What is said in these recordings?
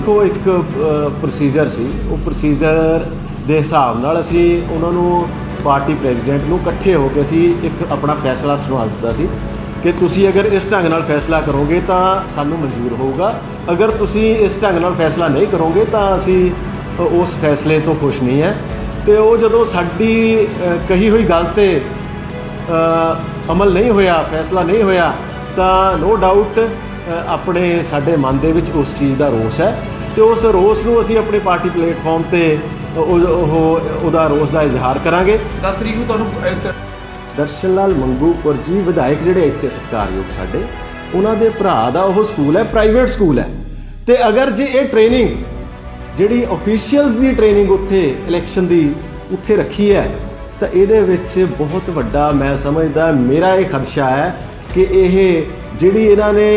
देखो एक प्रोसीजर सी वो प्रोसीजर ਦੇ ਹਿਸਾਬ ਨਾਲ ਅਸੀਂ ਉਹਨਾਂ ਨੂੰ ਪਾਰਟੀ ਪ੍ਰੈਜ਼ੀਡੈਂਟ ਨੂੰ ਇਕੱਠੇ ਹੋ ਕੇ ਅਸੀਂ ਇੱਕ ਆਪਣਾ ਫੈਸਲਾ ਸੁਣਾ ਦਿੱਤਾ ਸੀ ਕਿ ਤੁਸੀਂ ਅਗਰ ਇਸ ਢੰਗ ਨਾਲ ਫੈਸਲਾ ਕਰੋਗੇ ਤਾਂ ਸਾਨੂੰ ਮਨਜ਼ੂਰ ਹੋਊਗਾ, ਅਗਰ ਤੁਸੀਂ ਇਸ ਢੰਗ ਨਾਲ ਫੈਸਲਾ ਨਹੀਂ ਕਰੋਗੇ ਤਾਂ ਅਸੀਂ ਉਸ ਫੈਸਲੇ ਤੋਂ ਖੁਸ਼ ਨਹੀਂ ਹੈ। ਤੇ ਉਹ ਜਦੋਂ ਸਾਡੀ ਕਹੀ ਹੋਈ ਗੱਲ 'ਤੇ ਅਮਲ ਨਹੀਂ ਹੋਇਆ, ਫੈਸਲਾ ਨਹੀਂ ਹੋਇਆ ਤਾਂ ਨੋ ਡਾਊਟ ਆਪਣੇ ਸਾਡੇ ਮਨ ਦੇ ਵਿੱਚ ਉਸ ਚੀਜ਼ ਦਾ ਰੋਸ ਹੈ ਤੇ ਉਸ ਰੋਸ ਨੂੰ ਅਸੀਂ ਆਪਣੇ ਪਾਰਟੀ ਪਲੇਟਫਾਰਮ 'ਤੇ ਉਹਦਾ ਰੋਸ ਦਾ ਇਜ਼ਹਾਰ ਕਰਾਂਗੇ। 10 ਤਰੀਕ ਨੂੰ ਤੁਹਾਨੂੰ ਦਰਸ਼ਨ ਲਾਲ ਮੰਗੂਪੁਰ ਜੀ ਵਿਧਾਇਕ ਜਿਹੜੇ ਇੱਥੇ ਸਤਿਕਾਰਯੋਗ ਸਾਡੇ, ਉਹਨਾਂ ਦੇ ਭਰਾ ਦਾ ਉਹ ਸਕੂਲ ਹੈ, ਪ੍ਰਾਈਵੇਟ ਸਕੂਲ ਹੈ ਤੇ ਅਗਰ ਜੇ ਇਹ ਟ੍ਰੇਨਿੰਗ ਜਿਹੜੀ ਆਫੀਸ਼ੀਅਲਸ ਦੀ ਟ੍ਰੇਨਿੰਗ ਉੱਥੇ ਇਲੈਕਸ਼ਨ ਦੀ ਉੱਥੇ ਰੱਖੀ ਹੈ ਤਾਂ ਇਹਦੇ ਵਿੱਚ ਬਹੁਤ ਵੱਡਾ ਮੈਂ ਸਮਝਦਾ ਮੇਰਾ ਇਹ ਖਦਸ਼ਾ ਹੈ ਕਿ ਇਹ ਜਿਹੜੀ ਇਹਨਾਂ ਨੇ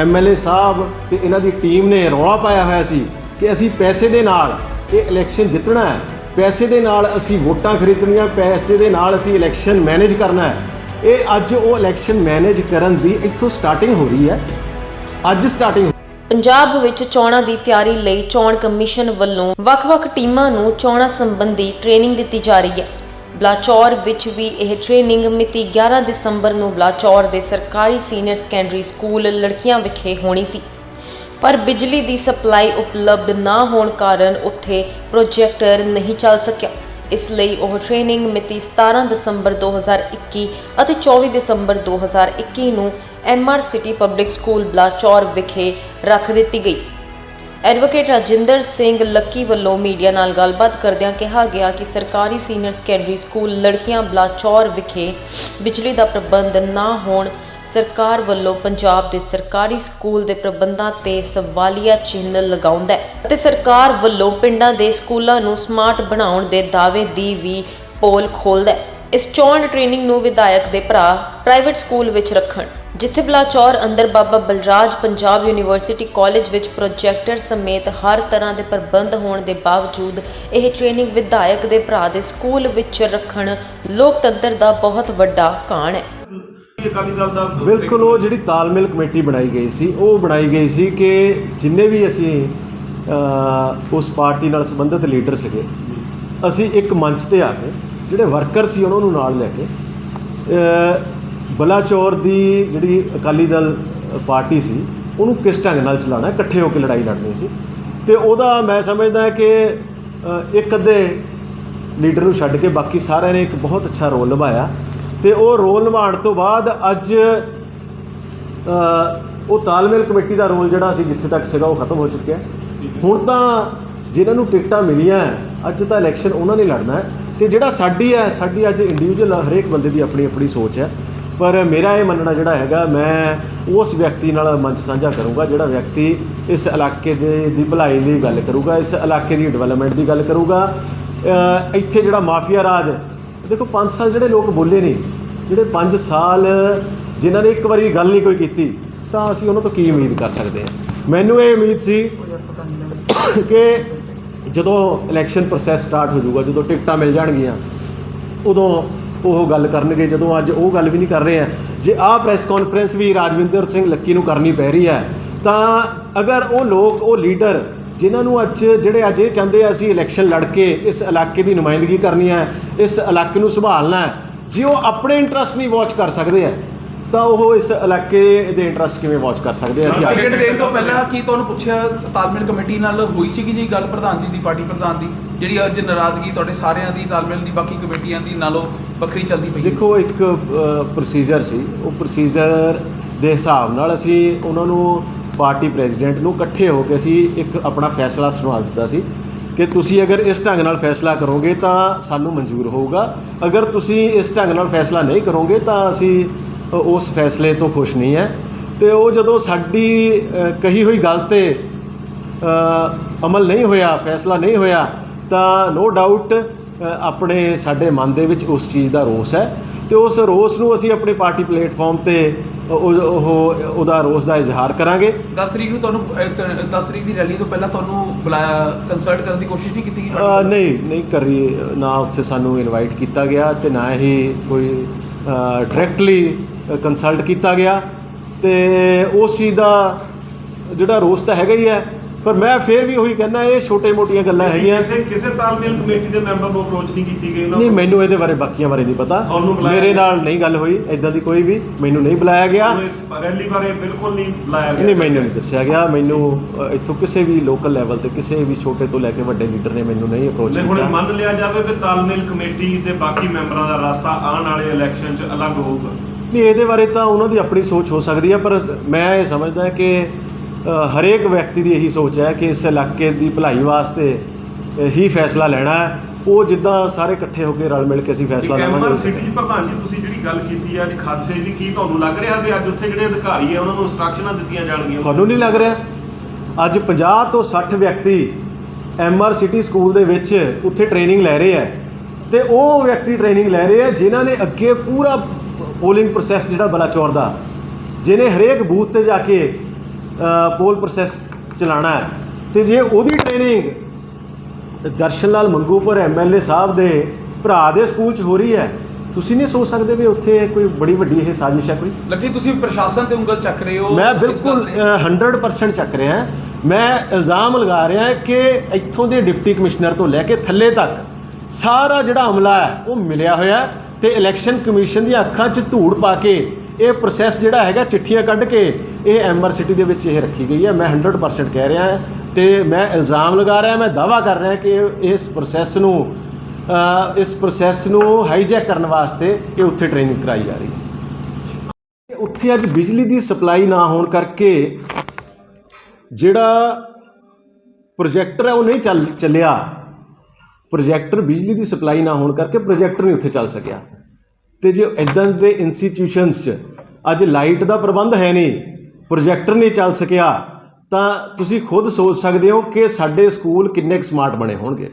MLA ਸਾਹਿਬ ਤੇ ਇਹਨਾਂ ਦੀ ਟੀਮ ਨੇ ਰੌਲਾ ਪਾਇਆ ਹੋਇਆ ਸੀ ਕਿ ਅਸੀਂ ਪੈਸੇ ਦੇ ਨਾਲ ਇਹ ਇਲੈਕਸ਼ਨ ਜਿੱਤਣਾ ਹੈ, ਪੈਸੇ ਦੇ ਨਾਲ ਅਸੀਂ ਵੋਟਾਂ ਖਰੀਦਣੀਆਂ, ਪੈਸੇ ਦੇ ਨਾਲ ਅਸੀਂ ਇਲੈਕਸ਼ਨ ਮੈਨੇਜ ਕਰਨਾ ਹੈ, ਇਹ ਅੱਜ ਉਹ ਇਲੈਕਸ਼ਨ ਮੈਨੇਜ ਕਰਨ ਦੀ ਇੱਥੋਂ ਸਟਾਰਟਿੰਗ ਹੋ ਰਹੀ ਹੈ। ਅੱਜ ਸਟਾਰਟਿੰਗ ਪੰਜਾਬ ਵਿੱਚ ਚੋਣਾਂ ਦੀ ਤਿਆਰੀ ਲਈ ਚੋਣ ਕਮਿਸ਼ਨ ਵੱਲੋਂ ਵੱਖ-ਵੱਖ ਟੀਮਾਂ ਨੂੰ ਚੋਣਾਂ ਸੰਬੰਧੀ ਟ੍ਰੇਨਿੰਗ ਦਿੱਤੀ ਜਾ ਰਹੀ ਹੈ। ਬਲਾਚੌਰ ਵਿੱਚ ਵੀ ਇਹ ਟ੍ਰੇਨਿੰਗ ਮਿਤੀ 11 ਦਸੰਬਰ ਨੂੰ ਬਲਾਚੌਰ ਦੇ ਸਰਕਾਰੀ ਸੀਨੀਅਰ ਸੈਕੰਡਰੀ ਸਕੂਲ ਲੜਕੀਆਂ ਵਿਖੇ ਹੋਣੀ ਸੀ, ਪਰ ਬਿਜਲੀ ਦੀ ਸਪਲਾਈ ਉਪਲਬਧ ਨਾ ਹੋਣ ਕਾਰਨ ਉੱਥੇ ਪ੍ਰੋਜੈਕਟਰ ਨਹੀਂ ਚੱਲ ਸਕਿਆ। ਇਸ ਲਈ ਉਹ ਟ੍ਰੇਨਿੰਗ ਮਿਤੀ 17 ਦਸੰਬਰ 2021 ਅਤੇ 24 ਦਸੰਬਰ 2021 ਨੂੰ MR city public school Balachaur ਵਿਖੇ ਰੱਖ ਦਿੱਤੀ ਗਈ। ਐਡਵੋਕੇਟ ਰਾਜਿੰਦਰ ਸਿੰਘ ਲੱਕੀ ਵੱਲੋਂ ਮੀਡੀਆ ਨਾਲ ਗੱਲਬਾਤ ਕਰਦਿਆਂ ਕਿਹਾ ਗਿਆ ਕਿ ਸਰਕਾਰੀ ਸੀਨੀਅਰ ਸੈਕੰਡਰੀ ਸਕੂਲ ਲੜਕੀਆਂ ਬਲਾਚੌਰ ਵਿਖੇ ਬਿਜਲੀ ਦਾ ਪ੍ਰਬੰਧ ਨਾ ਹੋਣ ਸਰਕਾਰ ਵੱਲੋਂ ਪੰਜਾਬ ਦੇ ਸਰਕਾਰੀ ਸਕੂਲ ਦੇ ਪ੍ਰਬੰਧਾਂ ਤੇ ਸਵਾਲੀਆ ਚਿੰਨ੍ਹ ਲਗਾਉਂਦਾ ਹੈ ਅਤੇ ਸਰਕਾਰ ਵੱਲੋਂ ਪਿੰਡਾਂ ਦੇ ਸਕੂਲਾਂ ਨੂੰ ਸਮਾਰਟ ਬਣਾਉਣ ਦੇ ਦਾਅਵੇ ਦੀ ਵੀ ਪੋਲ ਖੋਲ੍ਹਦਾ ਹੈ। ਇਸ ਚੋਣ ਟ੍ਰੇਨਿੰਗ ਨੂੰ ਵਿਧਾਇਕ ਦੇ ਭਰਾ ਪ੍ਰਾਈਵੇਟ ਸਕੂਲ ਵਿੱਚ ਰੱਖਣ, ਜਿੱਥੇ ਬਲਾਚੌਰ ਅੰਦਰ ਬਾਬਾ ਬਲਰਾਜ ਪੰਜਾਬ ਯੂਨੀਵਰਸਿਟੀ ਕਾਲਜ ਵਿੱਚ ਪ੍ਰੋਜੈਕਟਰ ਸਮੇਤ ਹਰ ਤਰ੍ਹਾਂ ਦੇ ਪ੍ਰਬੰਧ ਹੋਣ ਦੇ ਬਾਵਜੂਦ ਇਹ ਟ੍ਰੇਨਿੰਗ ਵਿਧਾਇਕ ਦੇ ਭਰਾ ਦੇ ਸਕੂਲ ਵਿੱਚ ਰੱਖਣ ਲੋਕਤੰਤਰ ਦਾ ਬਹੁਤ ਵੱਡਾ ਕਾਣ ਹੈ। ਬਿਲਕੁਲ ਉਹ ਜਿਹੜੀ ਤਾਲਮੇਲ ਕਮੇਟੀ ਬਣਾਈ ਗਈ ਸੀ ਉਹ ਬਣਾਈ ਗਈ ਸੀ ਕਿ ਜਿੰਨੇ ਵੀ ਅਸੀਂ ਉਸ ਪਾਰਟੀ ਨਾਲ ਸੰਬੰਧਿਤ ਲੀਡਰ ਸੀਗੇ ਅਸੀਂ ਇੱਕ ਮੰਚ ਤੇ ਆ ਕੇ ਜਿਹੜੇ ਵਰਕਰ ਸੀ ਉਹਨਾਂ ਨੂੰ ਨਾਲ ਲੈ ਕੇ ਬਲਾਚੌਰ ਦੀ ਜਿਹੜੀ ਅਕਾਲੀ ਦਲ ਪਾਰਟੀ ਸੀ ਉਹਨੂੰ ਕਿਸ ਢੰਗ ਨਾਲ ਚਲਾਉਣਾ, ਇਕੱਠੇ ਹੋ ਕੇ ਲੜਾਈ ਲੜਨੀ ਸੀ ਤੇ ਉਹਦਾ ਮੈਂ ਸਮਝਦਾ ਕਿ ਇੱਕ ਅੱਧੇ ਲੀਡਰ ਨੂੰ ਛੱਡ ਕੇ ਬਾਕੀ ਸਾਰਿਆਂ ਨੇ ਇੱਕ ਬਹੁਤ ਅੱਛਾ ਰੋਲ ਨਿਭਾਇਆ ਤੇ ਉਹ ਰੋਲ ਨਿਭਾਉਣ ਤੋਂ ਬਾਅਦ ਅੱਜ ਉਹ ਤਾਲਮੇਲ ਕਮੇਟੀ ਦਾ ਰੋਲ ਜਿਹੜਾ ਸੀ ਜਿੱਥੇ ਤੱਕ ਸੀਗਾ ਉਹ ਖਤਮ ਹੋ ਚੁੱਕਿਆ। ਹੁਣ ਤਾਂ ਜਿਨ੍ਹਾਂ ਨੂੰ ਟਿਕਟਾਂ ਮਿਲੀਆਂ ਅੱਜ ਤਾਂ ਇਲੈਕਸ਼ਨ ਉਹਨਾਂ ਨੇ ਲੜਨਾ ਹੈ ਤੇ ਜਿਹੜਾ ਸਾਡੀ ਅੱਜ ਇੰਡੀਵਿਜੂਅਲ ਹਰੇਕ ਬੰਦੇ ਦੀ ਆਪਣੀ ਆਪਣੀ ਸੋਚ ਹੈ, ਪਰ ਮੇਰਾ ਇਹ ਮੰਨਣਾ ਜਿਹੜਾ ਹੈਗਾ ਮੈਂ ਉਸ ਵਿਅਕਤੀ ਨਾਲ ਮੰਚ ਸਾਂਝਾ ਕਰੂੰਗਾ ਜਿਹੜਾ ਵਿਅਕਤੀ ਇਸ ਇਲਾਕੇ ਦੀ ਭਲਾਈ ਲਈ ਗੱਲ ਕਰੂਗਾ, ਇਸ ਇਲਾਕੇ ਦੀ ਡਿਵੈਲਪਮੈਂਟ ਦੀ ਗੱਲ ਕਰੂਗਾ। ਇੱਥੇ ਜਿਹੜਾ ਮਾਫੀਆ ਰਾਜ ਦੇਖੋ 5 ਸਾਲ ਜਿਹੜੇ ਲੋਕ ਬੋਲੇ ਨਹੀਂ, ਜਿਹੜੇ 5 ਸਾਲ ਜਿਨ੍ਹਾਂ ਨੇ ਇੱਕ ਵਾਰੀ ਗੱਲ ਨਹੀਂ ਕੋਈ ਕੀਤੀ ਤਾਂ ਅਸੀਂ ਉਹਨਾਂ ਤੋਂ ਕੀ ਉਮੀਦ ਕਰ ਸਕਦੇ ਹਾਂ। ਮੈਨੂੰ ਇਹ ਉਮੀਦ ਸੀ ਕਿ ਜਦੋਂ ਇਲੈਕਸ਼ਨ ਪ੍ਰੋਸੈਸ ਸਟਾਰਟ ਹੋ ਜਾਊਗਾ, ਜਦੋਂ ਟਿਕਟਾਂ ਮਿਲ ਜਾਣਗੀਆਂ ਉਦੋਂ ਉਹ ਗੱਲ ਕਰਨਗੇ, ਜਦੋਂ ਅੱਜ ਉਹ ਗੱਲ ਵੀ ਨਹੀਂ ਕਰ ਰਹੇ ਹੈ। ਜੇ ਆਹ ਪ੍ਰੈਸ ਕਾਨਫਰੰਸ ਵੀ ਰਾਜਵਿੰਦਰ ਸਿੰਘ ਲੱਕੀ ਨੂੰ ਕਰਨੀ ਪੈ ਰਹੀ ਹੈ ਤਾਂ ਅਗਰ ਉਹ ਲੋਕ ਉਹ ਲੀਡਰ ਜਿਨ੍ਹਾਂ ਨੂੰ ਜਿਹੜੇ ਅੱਜ ਇਹ ਚਾਹੁੰਦੇ ਆ ਅਸੀਂ ਇਲੈਕਸ਼ਨ ਲੜ ਕੇ ਇਸ ਇਲਾਕੇ ਦੀ ਨੁਮਾਇੰਦਗੀ ਕਰਨੀ ਹੈ, ਇਸ ਇਲਾਕੇ ਨੂੰ ਸੰਭਾਲਣਾ ਹੈ, ਜੇ ਉਹ ਆਪਣੇ ਇੰਟਰਸਟ ਨਹੀਂ ਵਾਚ ਕਰ ਸਕਦੇ ਹੈ ਤਾਂ ਉਹ ਇਸ ਇਲਾਕੇ ਦੇ ਇੰਟਰਸਟ ਕਿਵੇਂ ਵਾਚ ਕਰ ਸਕਦੇ ਆ। ਅਸੀਂ ਟਿਕਟ ਦੇਣ ਤੋਂ ਪਹਿਲਾਂ ਕੀ ਤੁਹਾਨੂੰ ਪੁੱਛਿਆ ਤਾਲਮੇਲ ਕਮੇਟੀ ਨਾਲ ਹੋਈ ਸੀਗੀ ਜੀ ਗੱਲ ਪ੍ਰਧਾਨ ਜੀ ਦੀ, ਪਾਰਟੀ ਪ੍ਰਧਾਨ ਦੀ, ਜਿਹੜੀ ਅੱਜ ਨਾਰਾਜ਼ਗੀ ਤੁਹਾਡੇ ਸਾਰਿਆਂ ਦੀ ਤਾਲਮੇਲ ਦੀ ਬਾਕੀ ਕਮੇਟੀਆਂ ਦੀ ਨਾਲੋਂ ਵੱਖਰੀ ਚੱਲਦੀ ਪਈ? ਦੇਖੋ ਇੱਕ ਪ੍ਰੋਸੀਜਰ ਸੀ ਉਹ ਪ੍ਰੋਸੀਜਰ ਦੇ ਹਿਸਾਬ ਨਾਲ ਅਸੀਂ ਉਹਨਾਂ ਨੂੰ ਪਾਰਟੀ ਪ੍ਰੈਜ਼ੀਡੈਂਟ ਨੂੰ ਇਕੱਠੇ ਹੋ ਕੇ ਅਸੀਂ ਇੱਕ ਆਪਣਾ ਫੈਸਲਾ ਸੁਣਾ ਦਿੱਤਾ ਸੀ ਕਿ ਤੁਸੀਂ ਅਗਰ ਇਸ ਢੰਗ ਨਾਲ ਫੈਸਲਾ ਕਰੋਗੇ ਤਾਂ ਸਾਨੂੰ ਮਨਜ਼ੂਰ ਹੋਊਗਾ, ਅਗਰ ਤੁਸੀਂ ਇਸ ਢੰਗ ਨਾਲ ਫੈਸਲਾ ਨਹੀਂ ਕਰੋਗੇ ਤਾਂ ਅਸੀਂ ਉਸ ਫੈਸਲੇ ਤੋਂ ਖੁਸ਼ ਨਹੀਂ ਹੈ। ਤੇ ਉਹ ਜਦੋਂ ਸਾਡੀ ਕਹੀ ਹੋਈ ਗੱਲ 'ਤੇ ਅਮਲ ਨਹੀਂ ਹੋਇਆ, ਫੈਸਲਾ ਨਹੀਂ ਹੋਇਆ ਤਾਂ ਨੋ ਡਾਊਟ ਆਪਣੇ ਸਾਡੇ ਮਨ ਦੇ ਵਿੱਚ ਉਸ ਚੀਜ਼ ਦਾ ਰੋਸ ਹੈ ਤੇ ਉਸ ਰੋਸ ਨੂੰ ਅਸੀਂ ਆਪਣੇ ਪਾਰਟੀ ਪਲੇਟਫਾਰਮ 'ਤੇ ਉਹਦਾ ਰੋਸ ਦਾ ਇਜ਼ਹਾਰ ਕਰਾਂਗੇ। 10 ਤਰੀਕ ਨੂੰ ਤੁਹਾਨੂੰ 10 ਤਰੀਕ ਦੀ ਰੈਲੀ ਤੋਂ ਪਹਿਲਾਂ ਤੁਹਾਨੂੰ ਬੁਲਾਇਆ, ਕੰਸਲਟ ਕਰਨ ਦੀ ਕੋਸ਼ਿਸ਼ ਨਹੀਂ ਕੀਤੀ? ਨਹੀਂ ਕਰੀ, ਨਾ ਉੱਥੇ ਸਾਨੂੰ ਇਨਵਾਈਟ ਕੀਤਾ ਗਿਆ ਤੇ ਨਾ ਹੀ ਕੋਈ ਡਾਇਰੈਕਟਲੀ ਕੰਸਲਟ ਕੀਤਾ ਗਿਆ ਤੇ ਉਸ ਚੀਜ਼ ਦਾ ਜਿਹੜਾ ਰੋਸ ਤਾਂ ਹੈਗਾ ਹੀ ਹੈ ਪਰ ਮੈਂ ਫਿਰ ਵੀ ਉਹੀ ਕਹਿੰਦਾ ਇਹ ਛੋਟੇ-ਮੋਟੀਆਂ ਗੱਲਾਂ ਹੈਗੀਆਂ। ਕਿਸੇ ਤਾਲਮੇਲ ਕਮੇਟੀ ਦੇ ਮੈਂਬਰ ਨੂੰ ਅਪਰੋਚ ਨਹੀਂ ਕੀਤੀ ਗਈ? ਨਹੀਂ, ਮੈਨੂੰ ਇਹਦੇ ਬਾਰੇ ਬਾਕੀਆਂ ਬਾਰੇ ਨਹੀਂ ਪਤਾ। ਮੇਰੇ ਨਾਲ ਨਹੀਂ ਗੱਲ ਹੋਈ ਇਦਾਂ ਦੀ ਕੋਈ ਵੀ, ਮੈਨੂੰ ਨਹੀਂ ਬੁਲਾਇਆ ਗਿਆ। ਰੈਲੀ ਬਾਰੇ ਬਿਲਕੁਲ ਨਹੀਂ ਬੁਲਾਇਆ ਗਿਆ? ਨਹੀਂ, ਮੈਨੂੰ ਨਹੀਂ ਦੱਸਿਆ ਗਿਆ। ਮੈਨੂੰ ਇੱਥੋਂ ਕਿਸੇ ਵੀ ਲੋਕਲ ਲੈਵਲ ਤੇ ਕਿਸੇ ਵੀ ਛੋਟੇ ਤੋਂ ਲੈ ਕੇ ਵੱਡੇ ਲੀਡਰ ਨੇ ਮੈਨੂੰ ਨਹੀਂ ਅਪਰੋਚ ਕੀਤਾ। ਹੁਣ ਮੰਨ ਲਿਆ ਜਾਵੇ ਕਿ ਤਾਲਮੇਲ ਕਮੇਟੀ ਦੇ ਬਾਕੀ ਮੈਂਬਰਾਂ ਦਾ ਰਸਤਾ ਆਉਣ ਵਾਲੇ ਇਲੈਕਸ਼ਨ 'ਚ ਅਲੱਗ ਹੋਊਗਾ? ਨਹੀਂ, ਇਹਦੇ ਬਾਰੇ ਤਾਂ ਉਹਨਾਂ ਦੀ ਆਪਣੀ ਸੋਚ ਹੋ ਸਕਦੀ ਹੈ, ਪਰ ਮੈਂ ਇਹ ਸਮਝਦਾ ਕਿ ਹਰੇਕ ਵਿਅਕਤੀ ਦੀ ਇਹੀ ਸੋਚ ਹੈ ਕਿ ਇਸ ਇਲਾਕੇ ਦੀ ਭਲਾਈ ਵਾਸਤੇ ਹੀ ਫੈਸਲਾ ਲੈਣਾ ਹੈ। ਉਹ ਜਿੱਦਾਂ ਸਾਰੇ ਇਕੱਠੇ ਹੋ ਕੇ ਰਲ ਮਿਲ ਕੇ ਅਸੀਂ ਫੈਸਲਾ ਲਵਾਂਗੇ। ਐਮਆਰ ਸਿਟੀ 'ਚ ਪ੍ਰਧਾਨ ਜੀ ਤੁਸੀਂ ਜਿਹੜੀ ਗੱਲ ਕੀਤੀ ਹੈ ਅੱਜ ਖਾਦਸੇ ਦੀ, ਕੀ ਤੁਹਾਨੂੰ ਲੱਗ ਰਿਹਾ ਵੀ ਅੱਜ ਉੱਥੇ ਜਿਹੜੇ ਅਧਿਕਾਰੀ ਹੈ ਉਹਨਾਂ ਨੂੰ ਇੰਸਟਰਕਸ਼ਨਾਂ ਦਿੱਤੀਆਂ ਜਾਣਗੀਆਂ? ਤੁਹਾਨੂੰ ਨਹੀਂ ਲੱਗ ਰਿਹਾ? ਅੱਜ 50 ਤੋਂ 60 ਵਿਅਕਤੀ ਐਮਆਰ ਸਿਟੀ ਸਕੂਲ ਦੇ ਵਿੱਚ ਉੱਥੇ ਟ੍ਰੇਨਿੰਗ ਲੈ ਰਹੇ ਹੈ, ਤੇ ਉਹ ਵਿਅਕਤੀ ਟ੍ਰੇਨਿੰਗ ਲੈ ਰਹੇ ਹੈ ਜਿਨ੍ਹਾਂ ਨੇ ਅੱਗੇ ਪੂਰਾ ਪੋਲਿੰਗ ਪ੍ਰੋਸੈਸ ਜਿਹੜਾ ਬਲਾਚੌਰ ਦਾ, ਜਿਹਨੇ ਹਰੇਕ ਬੂਥ ਤੇ ਜਾ ਕੇ ਪੋਲ ਪ੍ਰੋਸੈਸ ਚਲਾਉਣਾ ਹੈ। ਤੇ ਜੇ ਉਹਦੀ ਟ੍ਰੇਨਿੰਗ ਦਰਸ਼ਨ ਲਾਲ ਮੰਗੂਪੁਰ ਐਮਐਲਏ ਸਾਹਿਬ ਦੇ ਭਰਾ ਦੇ ਸਕੂਲ 'ਚ ਹੋ ਰਹੀ ਹੈ, ਤੁਸੀਂ ਨਹੀਂ ਸੋਚ ਸਕਦੇ ਵੀ ਉੱਥੇ ਕੋਈ ਬੜੀ ਵੱਡੀ ਇਹ ਸਾਜ਼ਿਸ਼ ਹੈ ਕੋਈ? ਲੱਗੀ ਤੁਸੀਂ ਪ੍ਰਸ਼ਾਸਨ ਤੇ ਉਂਗਲ ਚੱਕ ਰਹੇ ਹੋ? ਮੈਂ ਬਿਲਕੁਲ 100% ਚੱਕ ਰਿਹਾ। ਮੈਂ ਇਲਜ਼ਾਮ ਲਗਾ ਰਿਹਾ ਕਿ ਇੱਥੋਂ ਦੇ ਡਿਪਟੀ ਕਮਿਸ਼ਨਰ ਤੋਂ ਲੈ ਕੇ ਥੱਲੇ ਤੱਕ ਸਾਰਾ ਜਿਹੜਾ ਅਮਲਾ ਹੈ ਉਹ ਮਿਲਿਆ ਹੋਇਆ, ਤੇ ਇਲੈਕਸ਼ਨ ਕਮਿਸ਼ਨ ਦੀਆਂ ਅੱਖਾਂ 'ਚ ਧੂੜ ਪਾ ਕੇ ਇਹ ਪ੍ਰੋਸੈਸ ਜਿਹੜਾ ਹੈਗਾ, ਚਿੱਠੀਆਂ ਕੱਢ ਕੇ ਇਹ ਐਮਆਰ ਸਿਟੀ ਦੇ ਵਿੱਚ ਇਹ ਰੱਖੀ ਗਈ ਹੈ। ਮੈਂ 100% ਕਹਿ ਰਿਹਾ ਹਾਂ, ਤੇ ਮੈਂ ਇਲਜ਼ਾਮ ਲਗਾ ਰਿਹਾ, ਮੈਂ ਦਾਅਵਾ ਕਰ ਰਿਹਾ ਕਿ ਇਸ ਪ੍ਰੋਸੈਸ ਨੂੰ ਹਾਈਜੈਕ ਕਰਨ ਵਾਸਤੇ ਇਹ ਉੱਥੇ ਟ੍ਰੇਨਿੰਗ ਕਰਾਈ ਜਾ ਰਹੀ ਹੈ। ਉੱਥੇ ਅੱਜ ਬਿਜਲੀ ਦੀ ਸਪਲਾਈ ਨਾ ਹੋਣ ਕਰਕੇ ਜਿਹੜਾ ਪ੍ਰੋਜੈਕਟਰ ਹੈ ਉਹ ਨਹੀਂ ਚੱਲਿਆ। ਪ੍ਰੋਜੈਕਟਰ, ਬਿਜਲੀ ਦੀ ਸਪਲਾਈ ਨਾ ਹੋਣ ਕਰਕੇ ਪ੍ਰੋਜੈਕਟਰ ਨਹੀਂ ਉੱਥੇ ਚੱਲ ਸਕਿਆ। ਤੇ ਜੇ ਇੱਦਾਂ ਦੇ ਇੰਸਟੀਟਿਊਸ਼ਨਸ 'ਚ ਅੱਜ ਲਾਈਟ ਦਾ ਪ੍ਰਬੰਧ ਹੈ ਨਹੀਂ, ਪ੍ਰੋਜੈਕਟਰ ਨਹੀਂ ਚੱਲ ਸਕਿਆ, ਤਾਂ ਤੁਸੀਂ ਖੁਦ ਸੋਚ ਸਕਦੇ ਹੋ ਕਿ ਸਾਡੇ ਸਕੂਲ ਕਿੰਨੇ ਕੁ ਸਮਾਰਟ ਬਣੇ ਹੋਣਗੇ।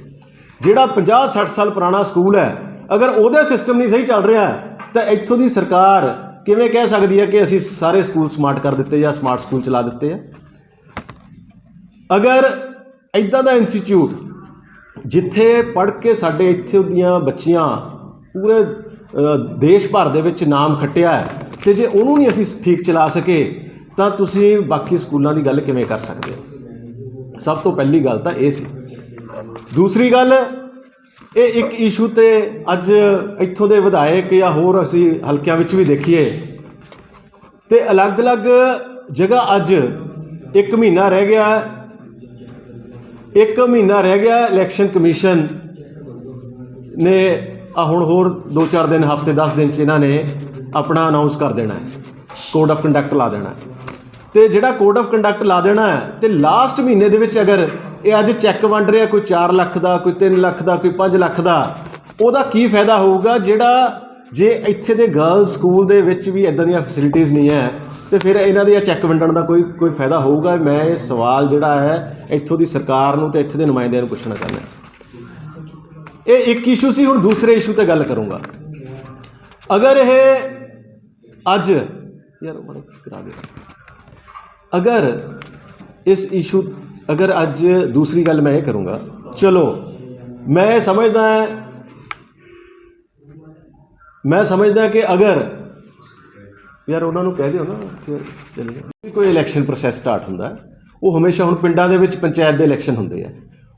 ਜਿਹੜਾ 50-60 ਸਾਲ ਪੁਰਾਣਾ ਸਕੂਲ ਹੈ, ਅਗਰ ਉਹਦਾ ਸਿਸਟਮ ਨਹੀਂ ਸਹੀ ਚੱਲ ਰਿਹਾ ਤਾਂ ਇੱਥੋਂ ਦੀ ਸਰਕਾਰ ਕਿਵੇਂ ਕਹਿ ਸਕਦੀ ਹੈ ਕਿ ਅਸੀਂ ਸਾਰੇ ਸਕੂਲ ਸਮਾਰਟ ਕਰ ਦਿੱਤੇ ਜਾਂ ਸਮਾਰਟ ਸਕੂਲ ਚਲਾ ਦਿੱਤੇ ਆ? ਅਗਰ ਇੱਦਾਂ ਦਾ ਇੰਸਟੀਚਿਊਟ ਜਿੱਥੇ ਪੜ੍ਹ ਕੇ ਸਾਡੇ ਇੱਥੇ ਦੀਆਂ ਬੱਚੀਆਂ ਪੂਰੇ ਦੇਸ਼ ਭਰ ਦੇ ਵਿੱਚ ਨਾਮ ਖੱਟਿਆ ਹੈ, ਤੇ ਜੇ ਉਹਨੂੰ ਨਹੀਂ ਅਸੀਂ ਠੀਕ ਚਲਾ ਸਕੇ ਤਾਂ ਤੁਸੀਂ ਬਾਕੀ ਸਕੂਲਾਂ ਦੀ ਗੱਲ ਕਿਵੇਂ ਕਰ ਸਕਦੇ ਹੋ? ਸਭ ਤੋਂ ਪਹਿਲੀ ਗੱਲ ਤਾਂ ਇਹ ਸੀ। ਦੂਸਰੀ ਗੱਲ, ਇਹ ਇੱਕ ਇਸ਼ੂ ਤੇ ਅੱਜ ਇੱਥੋਂ ਦੇ ਵਿਧਾਇਕ ਜਾਂ ਹੋਰ ਅਸੀਂ ਹਲਕਿਆਂ ਵਿੱਚ ਵੀ ਦੇਖੀਏ ਤੇ ਅਲੱਗ-ਅਲੱਗ ਜਗ੍ਹਾ ਅੱਜ 1 ਮਹੀਨਾ ਰਹਿ ਗਿਆ, 1 ਮਹੀਨਾ ਰਹਿ ਗਿਆ ਇਲੈਕਸ਼ਨ ਕਮਿਸ਼ਨ ਨੇ ਹੁਣ ਹੋਰ 2-4 ਦਿਨ, ਹਫ਼ਤੇ 10 ਦਿਨ 'ਚ ਇਹਨਾਂ ਨੇ ਆਪਣਾ ਅਨਾਊਂਸ ਕਰ ਦੇਣਾ ਹੈ, ਕੋਡ ਆਫ ਕੰਡਕਟ ਲਾ ਦੇਣਾ। ਤੇ ਜਿਹੜਾ ਕੋਡ ਆਫ ਕੰਡਕਟ ਲਾ ਦੇਣਾ ਹੈ, ਤੇ ਲਾਸਟ ਮਹੀਨੇ ਦੇ ਵਿੱਚ ਅਗਰ ਇਹ ਅੱਜ ਚੈੱਕ ਵੰਡ ਰਿਹਾ, ਕੋਈ 4 ਲੱਖ ਦਾ, ਕੋਈ 3 ਲੱਖ ਦਾ, ਕੋਈ 5 ਲੱਖ ਦਾ, ਉਹਦਾ ਕੀ ਫਾਇਦਾ ਹੋਊਗਾ? ਜਿਹੜਾ ਜੇ ਇੱਥੇ ਦੇ ਗਰਲਸ ਸਕੂਲ ਦੇ ਵਿੱਚ ਵੀ ਇੱਦਾਂ ਦੀਆਂ ਫੈਸਿਲਿਟੀਜ਼ ਨਹੀਂ ਹੈ, ਤੇ ਫਿਰ ਇਹਨਾਂ ਦੇ ਚੈੱਕ ਵੰਡਣ ਦਾ ਕੋਈ ਫਾਇਦਾ ਹੋਊਗਾ? ਮੈਂ ਇਹ ਸਵਾਲ ਜਿਹੜਾ ਹੈ ਇੱਥੋਂ ਦੀ ਸਰਕਾਰ ਨੂੰ ਤੇ ਇੱਥੇ ਦੇ ਨੁਮਾਇੰਦਿਆਂ ਨੂੰ ਪੁੱਛਣਾ ਚਾਹੁੰਦਾ। ਇਹ ਇੱਕ ਇਸ਼ੂ ਸੀ। ਹੁਣ ਦੂਸਰੇ ਇਸ਼ੂ ਤੇ ਗੱਲ ਕਰੂੰਗਾ। ਅਗਰ ਇਹ ਅੱਜ ਯਾਰ ਬੜੇ ਕਰਾ ਦੇ, ਅਗਰ ਇਸ ਇਸ਼ੂ, ਅਗਰ ਅੱਜ ਦੂਸਰੀ ਗੱਲ ਮੈਂ ਇਹ ਕਰੂੰਗਾ, ਚਲੋ ਮੈਂ ਸਮਝਦਾ ਕਿ ਅਗਰ ਯਾਰ ਉਹਨਾਂ ਨੂੰ ਕਹਿ ਦਿਓ ਨਾ ਕਿ ਚਲੇ ਕੋਈ ਇਲੈਕਸ਼ਨ ਪ੍ਰੋਸੈਸ ਸਟਾਰਟ ਹੁੰਦਾ, ਉਹ ਹਮੇਸ਼ਾ ਹੁਣ ਪਿੰਡਾਂ ਦੇ ਵਿੱਚ ਪੰਚਾਇਤ ਦੇ ਇਲੈਕਸ਼ਨ ਹੁੰਦੇ ਆ,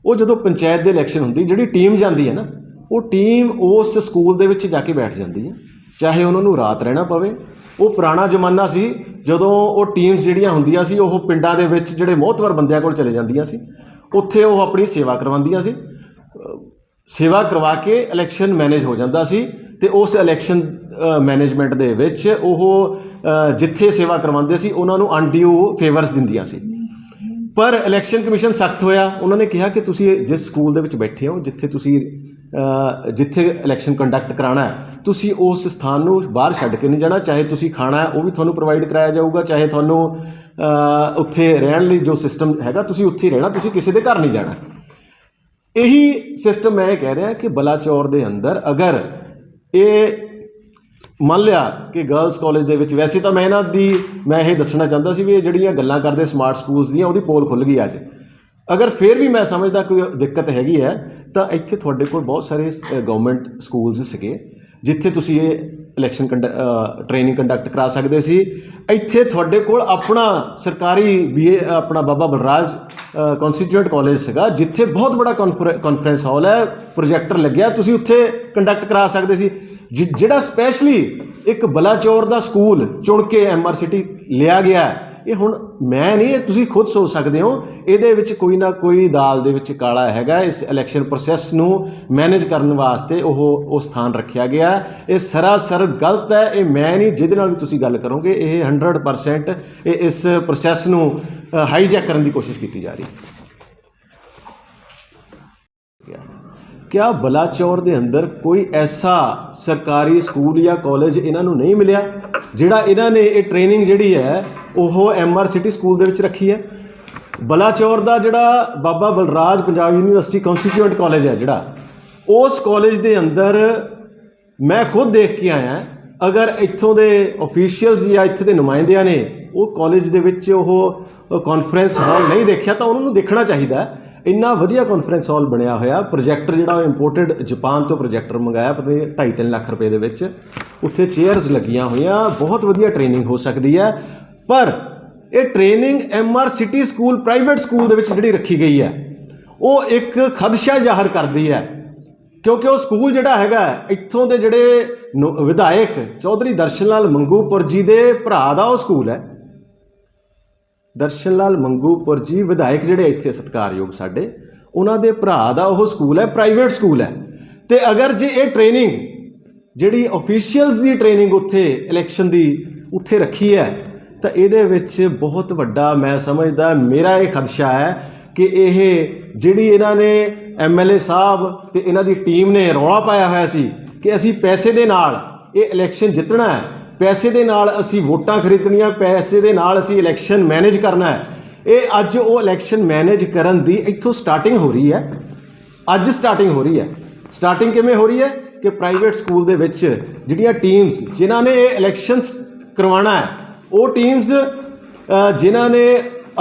ਉਹ ਜਦੋਂ ਪੰਚਾਇਤ ਦੇ ਇਲੈਕਸ਼ਨ ਹੁੰਦੀ, ਜਿਹੜੀ ਟੀਮ ਜਾਂਦੀ ਹੈ ਨਾ, ਉਹ ਟੀਮ ਉਸ ਸਕੂਲ ਦੇ ਵਿੱਚ ਜਾ ਕੇ ਬੈਠ ਜਾਂਦੀ ਹੈ, ਚਾਹੇ ਉਹਨਾਂ ਨੂੰ ਰਾਤ ਰਹਿਣਾ ਪਵੇ। ਉਹ ਪੁਰਾਣਾ ਜ਼ਮਾਨਾ ਸੀ ਜਦੋਂ ਉਹ ਟੀਮਸ ਜਿਹੜੀਆਂ ਹੁੰਦੀਆਂ ਸੀ, ਉਹ ਪਿੰਡਾਂ ਦੇ ਵਿੱਚ ਜਿਹੜੇ ਮੋਹਤਵਰ ਬੰਦਿਆਂ ਕੋਲ ਚਲੇ ਜਾਂਦੀਆਂ ਸੀ, ਉੱਥੇ ਉਹ ਆਪਣੀ ਸੇਵਾ ਕਰਵਾਉਂਦੀਆਂ ਸੀ, ਸੇਵਾ ਕਰਵਾ ਕੇ ਇਲੈਕਸ਼ਨ ਮੈਨੇਜ ਹੋ ਜਾਂਦਾ ਸੀ, ਤੇ ਉਸ ਇਲੈਕਸ਼ਨ ਮੈਨੇਜਮੈਂਟ ਦੇ ਵਿੱਚ ਉਹ ਜਿੱਥੇ ਸੇਵਾ ਕਰਵਾਉਂਦੇ ਸੀ ਉਹਨਾਂ ਨੂੰ ਅਨਡਿਊ ਫੇਵਰਸ ਦਿੰਦੀਆਂ ਸੀ। ਪਰ ਇਲੈਕਸ਼ਨ ਕਮਿਸ਼ਨ ਸਖਤ ਹੋਇਆ, ਉਹਨਾਂ ਨੇ ਕਿਹਾ ਕਿ ਤੁਸੀਂ ਜਿਸ ਸਕੂਲ ਦੇ ਵਿੱਚ ਬੈਠੇ ਹੋ, ਜਿੱਥੇ ਇਲੈਕਸ਼ਨ ਕੰਡਕਟ ਕਰਾਉਣਾ ਹੈ, ਤੁਸੀਂ ਉਸ ਸਥਾਨ ਨੂੰ ਬਾਹਰ ਛੱਡ ਕੇ ਨਹੀਂ ਜਾਣਾ, ਚਾਹੇ ਤੁਸੀਂ ਖਾਣਾ ਹੈ ਉਹ ਵੀ ਤੁਹਾਨੂੰ ਪ੍ਰੋਵਾਈਡ ਕਰਾਇਆ ਜਾਊਗਾ, ਚਾਹੇ ਤੁਹਾਨੂੰ ਉੱਥੇ ਰਹਿਣ ਲਈ ਜੋ ਸਿਸਟਮ ਹੈਗਾ ਤੁਸੀਂ ਉੱਥੇ ਰਹਿਣਾ, ਤੁਸੀਂ ਕਿਸੇ ਦੇ ਘਰ ਨਹੀਂ ਜਾਣਾ। ਇਹੀ ਸਿਸਟਮ ਮੈਂ ਕਹਿ ਰਿਹਾ ਕਿ ਬਲਾਚੌਰ ਦੇ ਅੰਦਰ ਅਗਰ ਇਹ ਮੰਨ ਲਿਆ ਕਿ ਗਰਲਸ ਕਾਲਜ ਦੇ ਵਿੱਚ, ਵੈਸੇ ਤਾਂ ਮੈਂ ਇਹ ਦੱਸਣਾ ਚਾਹੁੰਦਾ ਸੀ ਵੀ ਇਹ ਜਿਹੜੀਆਂ ਗੱਲਾਂ ਕਰਦੇ ਸਮਾਰਟ ਸਕੂਲਸ ਦੀਆਂ, ਉਹਦੀ ਪੋਲ ਖੁੱਲ੍ਹ ਗਈ ਅੱਜ। ਅਗਰ ਫਿਰ ਵੀ ਮੈਂ ਸਮਝਦਾ ਕੋਈ ਦਿੱਕਤ ਹੈਗੀ ਹੈ ਤਾਂ ਇੱਥੇ ਤੁਹਾਡੇ ਕੋਲ ਬਹੁਤ ਸਾਰੇ ਗਵਰਨਮੈਂਟ ਸਕੂਲਸ ਸੀਗੇ ਜਿੱਥੇ ਤੁਸੀਂ ਇਹ ਇਲੈਕਸ਼ਨ ਟ੍ਰੇਨਿੰਗ ਕੰਡਕਟ ਕਰਾ ਸਕਦੇ ਸੀ। ਇੱਥੇ ਤੁਹਾਡੇ ਕੋਲ ਆਪਣਾ ਸਰਕਾਰੀ ਆਪਣਾ ਬਾਬਾ ਬਲਰਾਜ ਕੌਂਸਟੀਟਿਊਟ ਕਾਲਜ ਸੀਗਾ, ਜਿੱਥੇ ਬਹੁਤ ਬੜਾ ਕਾਨਫਰੰਸ ਹਾਲ ਹੈ, ਪ੍ਰੋਜੈਕਟਰ ਲੱਗਿਆ, ਤੁਸੀਂ ਉੱਥੇ ਕੰਡਕਟ ਕਰਾ ਸਕਦੇ ਸੀ। ਜਿਹੜਾ ਸਪੈਸ਼ਲੀ ਇੱਕ ਬਲਾਚੌਰ ਦਾ ਸਕੂਲ ਚੁਣ ਕੇ MRCT ਲਿਆ ਗਿਆ, ਇਹ ਹੁਣ ਮੈਂ ਨਹੀਂ, ਇਹ ਤੁਸੀਂ ਖੁਦ ਸੋਚ ਸਕਦੇ ਹੋ, ਇਹਦੇ ਵਿੱਚ ਕੋਈ ਨਾ ਕੋਈ ਦਾਲ ਦੇ ਵਿੱਚ ਕਾਲਾ ਹੈਗਾ। ਇਸ ਇਲੈਕਸ਼ਨ ਪ੍ਰੋਸੈਸ ਨੂੰ ਮੈਨੇਜ ਕਰਨ ਵਾਸਤੇ ਉਹ ਸਥਾਨ ਰੱਖਿਆ ਗਿਆ। ਇਹ ਸਰਾਸਰ ਗਲਤ ਹੈ। ਇਹ ਮੈਂ ਨਹੀਂ, ਜਿਹਦੇ ਨਾਲ ਵੀ ਤੁਸੀਂ ਗੱਲ ਕਰੋਗੇ, ਇਹ 100% ਇਸ ਪ੍ਰੋਸੈਸ ਨੂੰ ਹਾਈਜੈਕ ਕਰਨ ਦੀ ਕੋਸ਼ਿਸ਼ ਕੀਤੀ ਜਾ ਰਹੀ ਹੈ। क्या बलाचौर ਦੇ ਅੰਦਰ ਕੋਈ ਐਸਾ ਸਰਕਾਰੀ ਸਕੂਲ ਜਾਂ ਕਾਲਜ ਇਹਨਾਂ ਨੂੰ ਨਹੀਂ ਮਿਲਿਆ ਜਿਹੜਾ ਇਹਨਾਂ ਨੇ ਇਹ ਟ੍ਰੇਨਿੰਗ ਜਿਹੜੀ ਹੈ ਉਹ MRCT ਸਕੂਲ ਦੇ ਵਿੱਚ ਰੱਖੀ ਹੈ? ਬਲਾਚੌਰ ਦਾ ਜਿਹੜਾ ਬਾਬਾ ਬਲਰਾਜ ਪੰਜਾਬ ਯੂਨੀਵਰਸਿਟੀ ਕੌਂਸਟੀਟਿਊਟ ਕਾਲਜ ਹੈ, ਜਿਹੜਾ ਉਸ ਕਾਲਜ ਦੇ ਅੰਦਰ ਮੈਂ ਖੁਦ ਦੇਖ ਕੇ ਆਇਆ। ਅਗਰ ਇੱਥੋਂ ਦੇ ਆਫੀਸ਼ੀਅਲਸ ਜਾਂ ਇੱਥੇ ਦੇ ਨੁਮਾਇੰਦਿਆਂ ਨੇ ਉਹ ਕਾਲਜ ਦੇ ਵਿੱਚ ਉਹ ਕਾਨਫਰੰਸ ਹਾਲ ਨਹੀਂ ਦੇਖਿਆ ਤਾਂ ਉਹਨਾਂ ਨੂੰ ਦੇਖਣਾ ਚਾਹੀਦਾ। ਇੰਨਾ ਵਧੀਆ ਕਾਨਫਰੰਸ ਹਾਲ ਬਣਿਆ ਹੋਇਆ, ਪ੍ਰੋਜੈਕਟਰ ਜਿਹੜਾ ਉਹ ਇੰਪੋਰਟਡ ਜਾਪਾਨ ਤੋਂ ਪ੍ਰੋਜੈਕਟਰ ਮੰਗਾਇਆ, ਪਤਾ ਨਹੀਂ 2.5-3 ਲੱਖ ਰੁਪਏ ਦੇ ਵਿੱਚ। ਉੱਥੇ ਚੇਅਰਸ ਲੱਗੀਆਂ ਹੋਈਆਂ, ਬਹੁਤ ਵਧੀਆ ਟ੍ਰੇਨਿੰਗ ਹੋ ਸਕਦੀ ਹੈ। ਪਰ ਇਹ training MRCT school, private school ਦੇ ਵਿੱਚ ਜਿਹੜੀ ਰੱਖੀ ਗਈ ਹੈ, ਉਹ ਇੱਕ ਖਦਸ਼ਾ ਜ਼ਾਹਰ ਕਰਦੀ ਹੈ, ਕਿਉਂਕਿ ਉਹ ਸਕੂਲ ਜਿਹੜਾ ਹੈਗਾ ਇੱਥੋਂ ਦੇ ਜਿਹੜੇ ਵਿਧਾਇਕ ਚੌਧਰੀ ਦਰਸ਼ਨ ਲਾਲ ਮੰਗੂਪੁਰ ਜੀ ਦੇ ਭਰਾ ਦਾ ਉਹ ਸਕੂਲ ਹੈ। ਦਰਸ਼ਨ ਲਾਲ ਮੰਗੂਪੁਰ ਜੀ ਵਿਧਾਇਕ ਜਿਹੜੇ ਇੱਥੇ ਸਤਿਕਾਰਯੋਗ ਸਾਡੇ, ਉਹਨਾਂ ਦੇ ਭਰਾ ਦਾ ਉਹ ਸਕੂਲ ਹੈ, ਪ੍ਰਾਈਵੇਟ ਸਕੂਲ ਹੈ। ਅਤੇ ਅਗਰ ਜੇ ਇਹ ਟ੍ਰੇਨਿੰਗ ਜਿਹੜੀ ਆਫੀਸ਼ੀਅਲਸ ਦੀ ਟ੍ਰੇਨਿੰਗ ਉੱਥੇ ਇਲੈਕਸ਼ਨ ਦੀ ਉੱਥੇ ਰੱਖੀ ਹੈ, ਤਾਂ ਇਹਦੇ ਵਿੱਚ ਬਹੁਤ ਵੱਡਾ, ਮੈਂ ਸਮਝਦਾ, ਮੇਰਾ ਇਹ ਖਦਸ਼ਾ ਹੈ ਕਿ ਇਹ ਜਿਹੜੀ ਇਹਨਾਂ ਨੇ MLA ਸਾਹਿਬ ਅਤੇ ਇਹਨਾਂ ਦੀ ਟੀਮ ਨੇ ਰੌਲਾ ਪਾਇਆ ਹੋਇਆ ਸੀ ਕਿ ਅਸੀਂ ਪੈਸੇ ਦੇ ਨਾਲ ਇਹ ਇਲੈਕਸ਼ਨ ਜਿੱਤਣਾ ਹੈ, ਪੈਸੇ ਦੇ ਨਾਲ ਅਸੀਂ ਵੋਟਾਂ ਖਰੀਦਣੀਆਂ, ਪੈਸੇ ਦੇ ਨਾਲ ਅਸੀਂ ਇਲੈਕਸ਼ਨ ਮੈਨੇਜ ਕਰਨਾ ਹੈ, ਇਹ ਅੱਜ ਉਹ ਇਲੈਕਸ਼ਨ ਮੈਨੇਜ ਕਰਨ ਦੀ ਇੱਥੋਂ ਸਟਾਰਟਿੰਗ ਹੋ ਰਹੀ ਹੈ। ਅੱਜ ਸਟਾਰਟਿੰਗ ਹੋ ਰਹੀ ਹੈ। ਸਟਾਰਟਿੰਗ ਕਿਵੇਂ ਹੋ ਰਹੀ ਹੈ ਕਿ ਪ੍ਰਾਈਵੇਟ ਸਕੂਲ ਦੇ ਵਿੱਚ ਜਿਹੜੀਆਂ ਟੀਮਸ ਜਿਨ੍ਹਾਂ ਨੇ ਇਹ ਇਲੈਕਸ਼ਨਸ ਕਰਵਾਉਣਾ ਹੈ, ਉਹ ਟੀਮਸ ਜਿਨ੍ਹਾਂ ਨੇ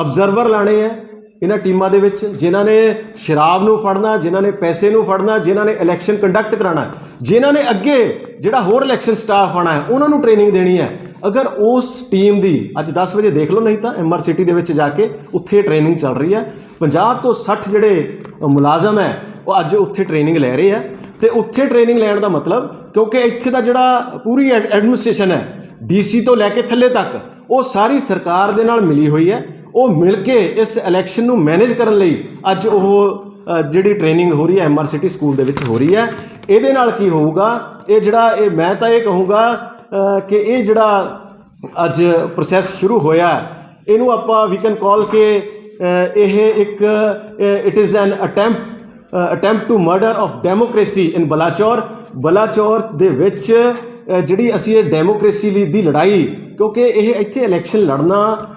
ਅਬਜ਼ਰਵਰ ਲਾਣੇ ਹੈ ਇਹਨਾਂ ਟੀਮਾਂ ਦੇ ਵਿੱਚ, ਜਿਨ੍ਹਾਂ ਨੇ ਸ਼ਰਾਬ ਨੂੰ ਫੜਨਾ, ਜਿਨ੍ਹਾਂ ਨੇ ਪੈਸੇ ਨੂੰ ਫੜਨਾ, ਜਿਨ੍ਹਾਂ ਨੇ ਇਲੈਕਸ਼ਨ ਕੰਡਕਟ ਕਰਾਉਣਾ, ਜਿਨ੍ਹਾਂ ਨੇ ਅੱਗੇ ਜਿਹੜਾ ਹੋਰ ਇਲੈਕਸ਼ਨ ਸਟਾਫ ਆਉਣਾ ਹੈ, ਉਹਨਾਂ ਨੂੰ ਟ੍ਰੇਨਿੰਗ ਦੇਣੀ ਹੈ। ਅਗਰ ਉਸ ਟੀਮ ਦੀ ਅੱਜ 10 ਵਜੇ ਦੇਖ ਲਓ, ਨਹੀਂ ਤਾਂ MRCT ਦੇ ਵਿੱਚ ਜਾ ਕੇ ਉੱਥੇ ਟ੍ਰੇਨਿੰਗ ਚੱਲ ਰਹੀ ਹੈ। 50 ਤੋਂ 60 ਜਿਹੜੇ ਮੁਲਾਜ਼ਮ ਹੈ ਉਹ ਅੱਜ ਉੱਥੇ ਟ੍ਰੇਨਿੰਗ ਲੈ ਰਹੇ ਹੈ। ਅਤੇ ਉੱਥੇ ਟ੍ਰੇਨਿੰਗ ਲੈਣ ਦਾ ਮਤਲਬ, ਕਿਉਂਕਿ ਇੱਥੇ ਦਾ ਜਿਹੜਾ ਪੂਰੀ ਐਡਮਿਨਿਸਟ੍ਰੇਸ਼ਨ ਹੈ DC ਤੋਂ ਲੈ ਕੇ ਥੱਲੇ ਤੱਕ, ਉਹ ਸਾਰੀ ਸਰਕਾਰ ਦੇ ਨਾਲ ਮਿਲੀ ਹੋਈ ਹੈ। ਉਹ ਮਿਲ ਕੇ ਇਸ ਇਲੈਕਸ਼ਨ ਨੂੰ ਮੈਨੇਜ ਕਰਨ ਲਈ ਅੱਜ ਉਹ ਜਿਹੜੀ ਟ੍ਰੇਨਿੰਗ ਹੋ ਰਹੀ ਹੈ MRCT ਸਕੂਲ ਦੇ ਵਿੱਚ ਹੋ ਰਹੀ ਹੈ। ਇਹਦੇ ਨਾਲ ਕੀ ਹੋਊਗਾ, ਇਹ ਜਿਹੜਾ ਮੈਂ ਤਾਂ ਇਹ ਕਹੂੰਗਾ ਕਿ ਇਹ ਜਿਹੜਾ ਅੱਜ ਪ੍ਰੋਸੈਸ ਸ਼ੁਰੂ ਹੋਇਆ, ਇਹਨੂੰ ਆਪਾਂ ਵੀ ਕੈਨ ਕਾਲ ਕਿ ਇਹ ਇੱਕ it is an attempt to murder of democracy in Balachaur ਦੇ ਵਿੱਚ ਜਿਹੜੀ ਅਸੀਂ ਇਹ ਡੈਮੋਕ੍ਰੇਸੀ ਦੀ ਲੜਾਈ, ਕਿਉਂਕਿ ਇਹ ਇੱਥੇ ਇਲੈਕਸ਼ਨ ਲੜਨਾ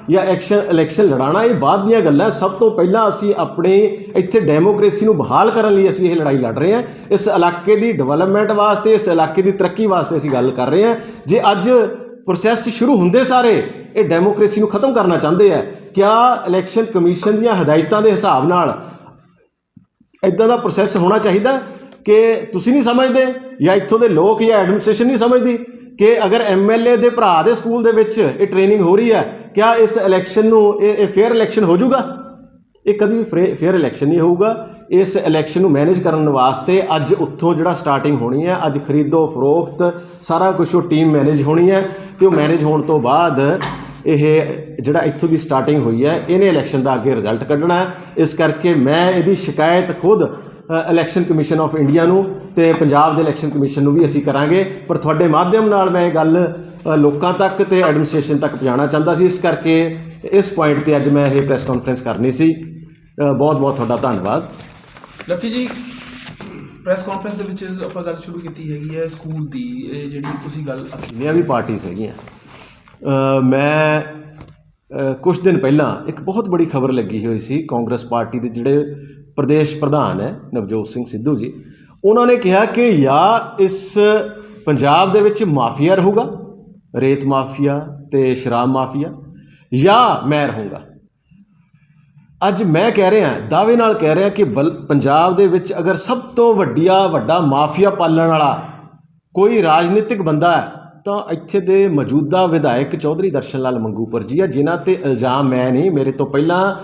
ਜਾਂ ਇਲੈਕਸ਼ਨ ਲੜਾਉਣਾ ਇਹ ਬਾਅਦ ਦੀਆਂ ਗੱਲਾਂ। ਸਭ ਤੋਂ ਪਹਿਲਾਂ ਅਸੀਂ ਆਪਣੇ ਇੱਥੇ ਡੈਮੋਕ੍ਰੇਸੀ ਨੂੰ ਬਹਾਲ ਕਰਨ ਲਈ ਅਸੀਂ ਇਹ ਲੜਾਈ ਲੜ ਰਹੇ ਹਾਂ। ਇਸ ਇਲਾਕੇ ਦੀ ਡਿਵੈਲਪਮੈਂਟ ਵਾਸਤੇ, ਇਸ ਇਲਾਕੇ ਦੀ ਤਰੱਕੀ ਵਾਸਤੇ ਅਸੀਂ ਗੱਲ ਕਰ ਰਹੇ ਹਾਂ। ਜੇ ਅੱਜ ਪ੍ਰੋਸੈਸ ਸ਼ੁਰੂ ਹੁੰਦੇ ਸਾਰੇ ਇਹ ਡੈਮੋਕ੍ਰੇਸੀ ਨੂੰ ਖਤਮ ਕਰਨਾ ਚਾਹੁੰਦੇ ਆ, ਕਿਆ ਇਲੈਕਸ਼ਨ ਕਮਿਸ਼ਨ ਦੀਆਂ ਹਦਾਇਤਾਂ ਦੇ ਹਿਸਾਬ ਨਾਲ ਇੱਦਾਂ ਦਾ ਪ੍ਰੋਸੈਸ ਹੋਣਾ ਚਾਹੀਦਾ? ਕਿ ਤੁਸੀਂ ਨਹੀਂ ਸਮਝਦੇ ਜਾਂ ਇੱਥੋਂ ਦੇ ਲੋਕ ਜਾਂ ਐਡਮਿਨਿਸਟ੍ਰੇਸ਼ਨ ਨਹੀਂ ਸਮਝਦੀ ਕਿ ਅਗਰ MLA ਦੇ ਭਰਾ ਦੇ ਸਕੂਲ ਦੇ ਵਿੱਚ ਇਹ ਟ੍ਰੇਨਿੰਗ ਹੋ ਰਹੀ ਹੈ, ਕਿਆ ਇਸ ਇਲੈਕਸ਼ਨ ਨੂੰ ਇਹ ਫੇਅਰ ਇਲੈਕਸ਼ਨ ਹੋ ਜਾਊਗਾ? ਇਹ ਕਦੀ ਵੀ ਫੇਅਰ ਇਲੈਕਸ਼ਨ ਨਹੀਂ ਹੋਊਗਾ। ਇਸ ਇਲੈਕਸ਼ਨ ਨੂੰ ਮੈਨੇਜ ਕਰਨ ਵਾਸਤੇ ਅੱਜ ਉੱਥੋਂ ਜਿਹੜਾ ਸਟਾਰਟਿੰਗ ਹੋਣੀ ਹੈ, ਅੱਜ ਖਰੀਦੋ ਫਰੋਖਤ ਸਾਰਾ ਕੁਝ ਉਹ ਟੀਮ ਮੈਨੇਜ ਹੋਣੀ ਹੈ, ਅਤੇ ਉਹ ਮੈਨੇਜ ਹੋਣ ਤੋਂ ਬਾਅਦ ਇਹ ਜਿਹੜਾ ਇੱਥੋਂ ਦੀ ਸਟਾਰਟਿੰਗ ਹੋਈ ਹੈ, ਇਹਨੇ ਇਲੈਕਸ਼ਨ ਦਾ ਅੱਗੇ ਰਿਜ਼ਲਟ ਕੱਢਣਾ ਹੈ। ਇਸ ਕਰਕੇ ਮੈਂ ਇਹਦੀ ਸ਼ਿਕਾਇਤ ਖੁਦ ਇਲੈਕਸ਼ਨ ਕਮਿਸ਼ਨ ਆਫ ਇੰਡੀਆ ਨੂੰ ਅਤੇ ਪੰਜਾਬ ਦੇ ਇਲੈਕਸ਼ਨ ਕਮਿਸ਼ਨ ਨੂੰ ਵੀ ਅਸੀਂ ਕਰਾਂਗੇ। ਪਰ ਤੁਹਾਡੇ ਮਾਧਿਅਮ ਨਾਲ ਮੈਂ ਇਹ ਗੱਲ ਲੋਕਾਂ ਤੱਕ ਅਤੇ ਐਡਮਿਨਿਸਟ੍ਰੇਸ਼ਨ ਤੱਕ ਪਹੁੰਚਾਉਣਾ ਚਾਹੁੰਦਾ ਸੀ। ਇਸ ਕਰਕੇ ਇਸ ਪੁਆਇੰਟ 'ਤੇ ਅੱਜ ਮੈਂ ਇਹ ਪ੍ਰੈਸ ਕਾਨਫਰੰਸ ਕਰਨੀ ਸੀ। ਬਹੁਤ ਬਹੁਤ ਤੁਹਾਡਾ ਧੰਨਵਾਦ। ਲੱਕੀ ਜੀ, ਪ੍ਰੈਸ ਕਾਨਫਰੰਸ ਦੇ ਵਿੱਚ ਆਪਾਂ ਗੱਲ ਸ਼ੁਰੂ ਕੀਤੀ ਹੈਗੀ ਹੈ ਸਕੂਲ ਦੀ, ਇਹ ਜਿਹੜੀ ਤੁਸੀਂ ਗੱਲ ਜਿੰਨੀਆਂ ਵੀ ਪਾਰਟੀਆਂ ਹੈਗੀਆਂ, ਮੈਂ ਕੁਛ ਦਿਨ ਪਹਿਲਾਂ ਇੱਕ ਬਹੁਤ ਬੜੀ ਖਬਰ ਲੱਗੀ ਹੋਈ ਸੀ। ਕਾਂਗਰਸ ਪਾਰਟੀ ਦੇ ਜਿਹੜੇ ਪ੍ਰਦੇਸ਼ ਪ੍ਰਧਾਨ ਹੈ ਨਵਜੋਤ ਸਿੰਘ ਸਿੱਧੂ ਜੀ, ਉਹਨਾਂ ਨੇ ਕਿਹਾ ਕਿ ਜਾਂ ਇਸ ਪੰਜਾਬ ਦੇ ਵਿੱਚ ਮਾਫੀਆ ਰਹੂਗਾ, ਰੇਤ ਮਾਫੀਆ ਅਤੇ ਸ਼ਰਾਬ ਮਾਫੀਆ, ਜਾਂ ਮੈਂ ਰਹੂੰਗਾ। ਅੱਜ ਮੈਂ ਕਹਿ ਰਿਹਾ, ਦਾਅਵੇ ਨਾਲ ਕਹਿ ਰਿਹਾ ਕਿ ਪੰਜਾਬ ਦੇ ਵਿੱਚ ਅਗਰ ਸਭ ਤੋਂ ਵੱਡਾ ਮਾਫੀਆ ਪਾਲਣ ਵਾਲਾ ਕੋਈ ਰਾਜਨੀਤਿਕ ਬੰਦਾ ਹੈ ਤਾਂ ਇੱਥੇ ਦੇ ਮੌਜੂਦਾ ਵਿਧਾਇਕ ਚੌਧਰੀ ਦਰਸ਼ਨ ਲਾਲ ਮੰਗੂਪੁਰ ਜੀ ਆ, ਜਿਨ੍ਹਾਂ ਤੇ ਇਲਜ਼ਾਮ ਮੈਂ ਨਹੀਂ, ਮੇਰੇ ਤੋਂ ਪਹਿਲਾਂ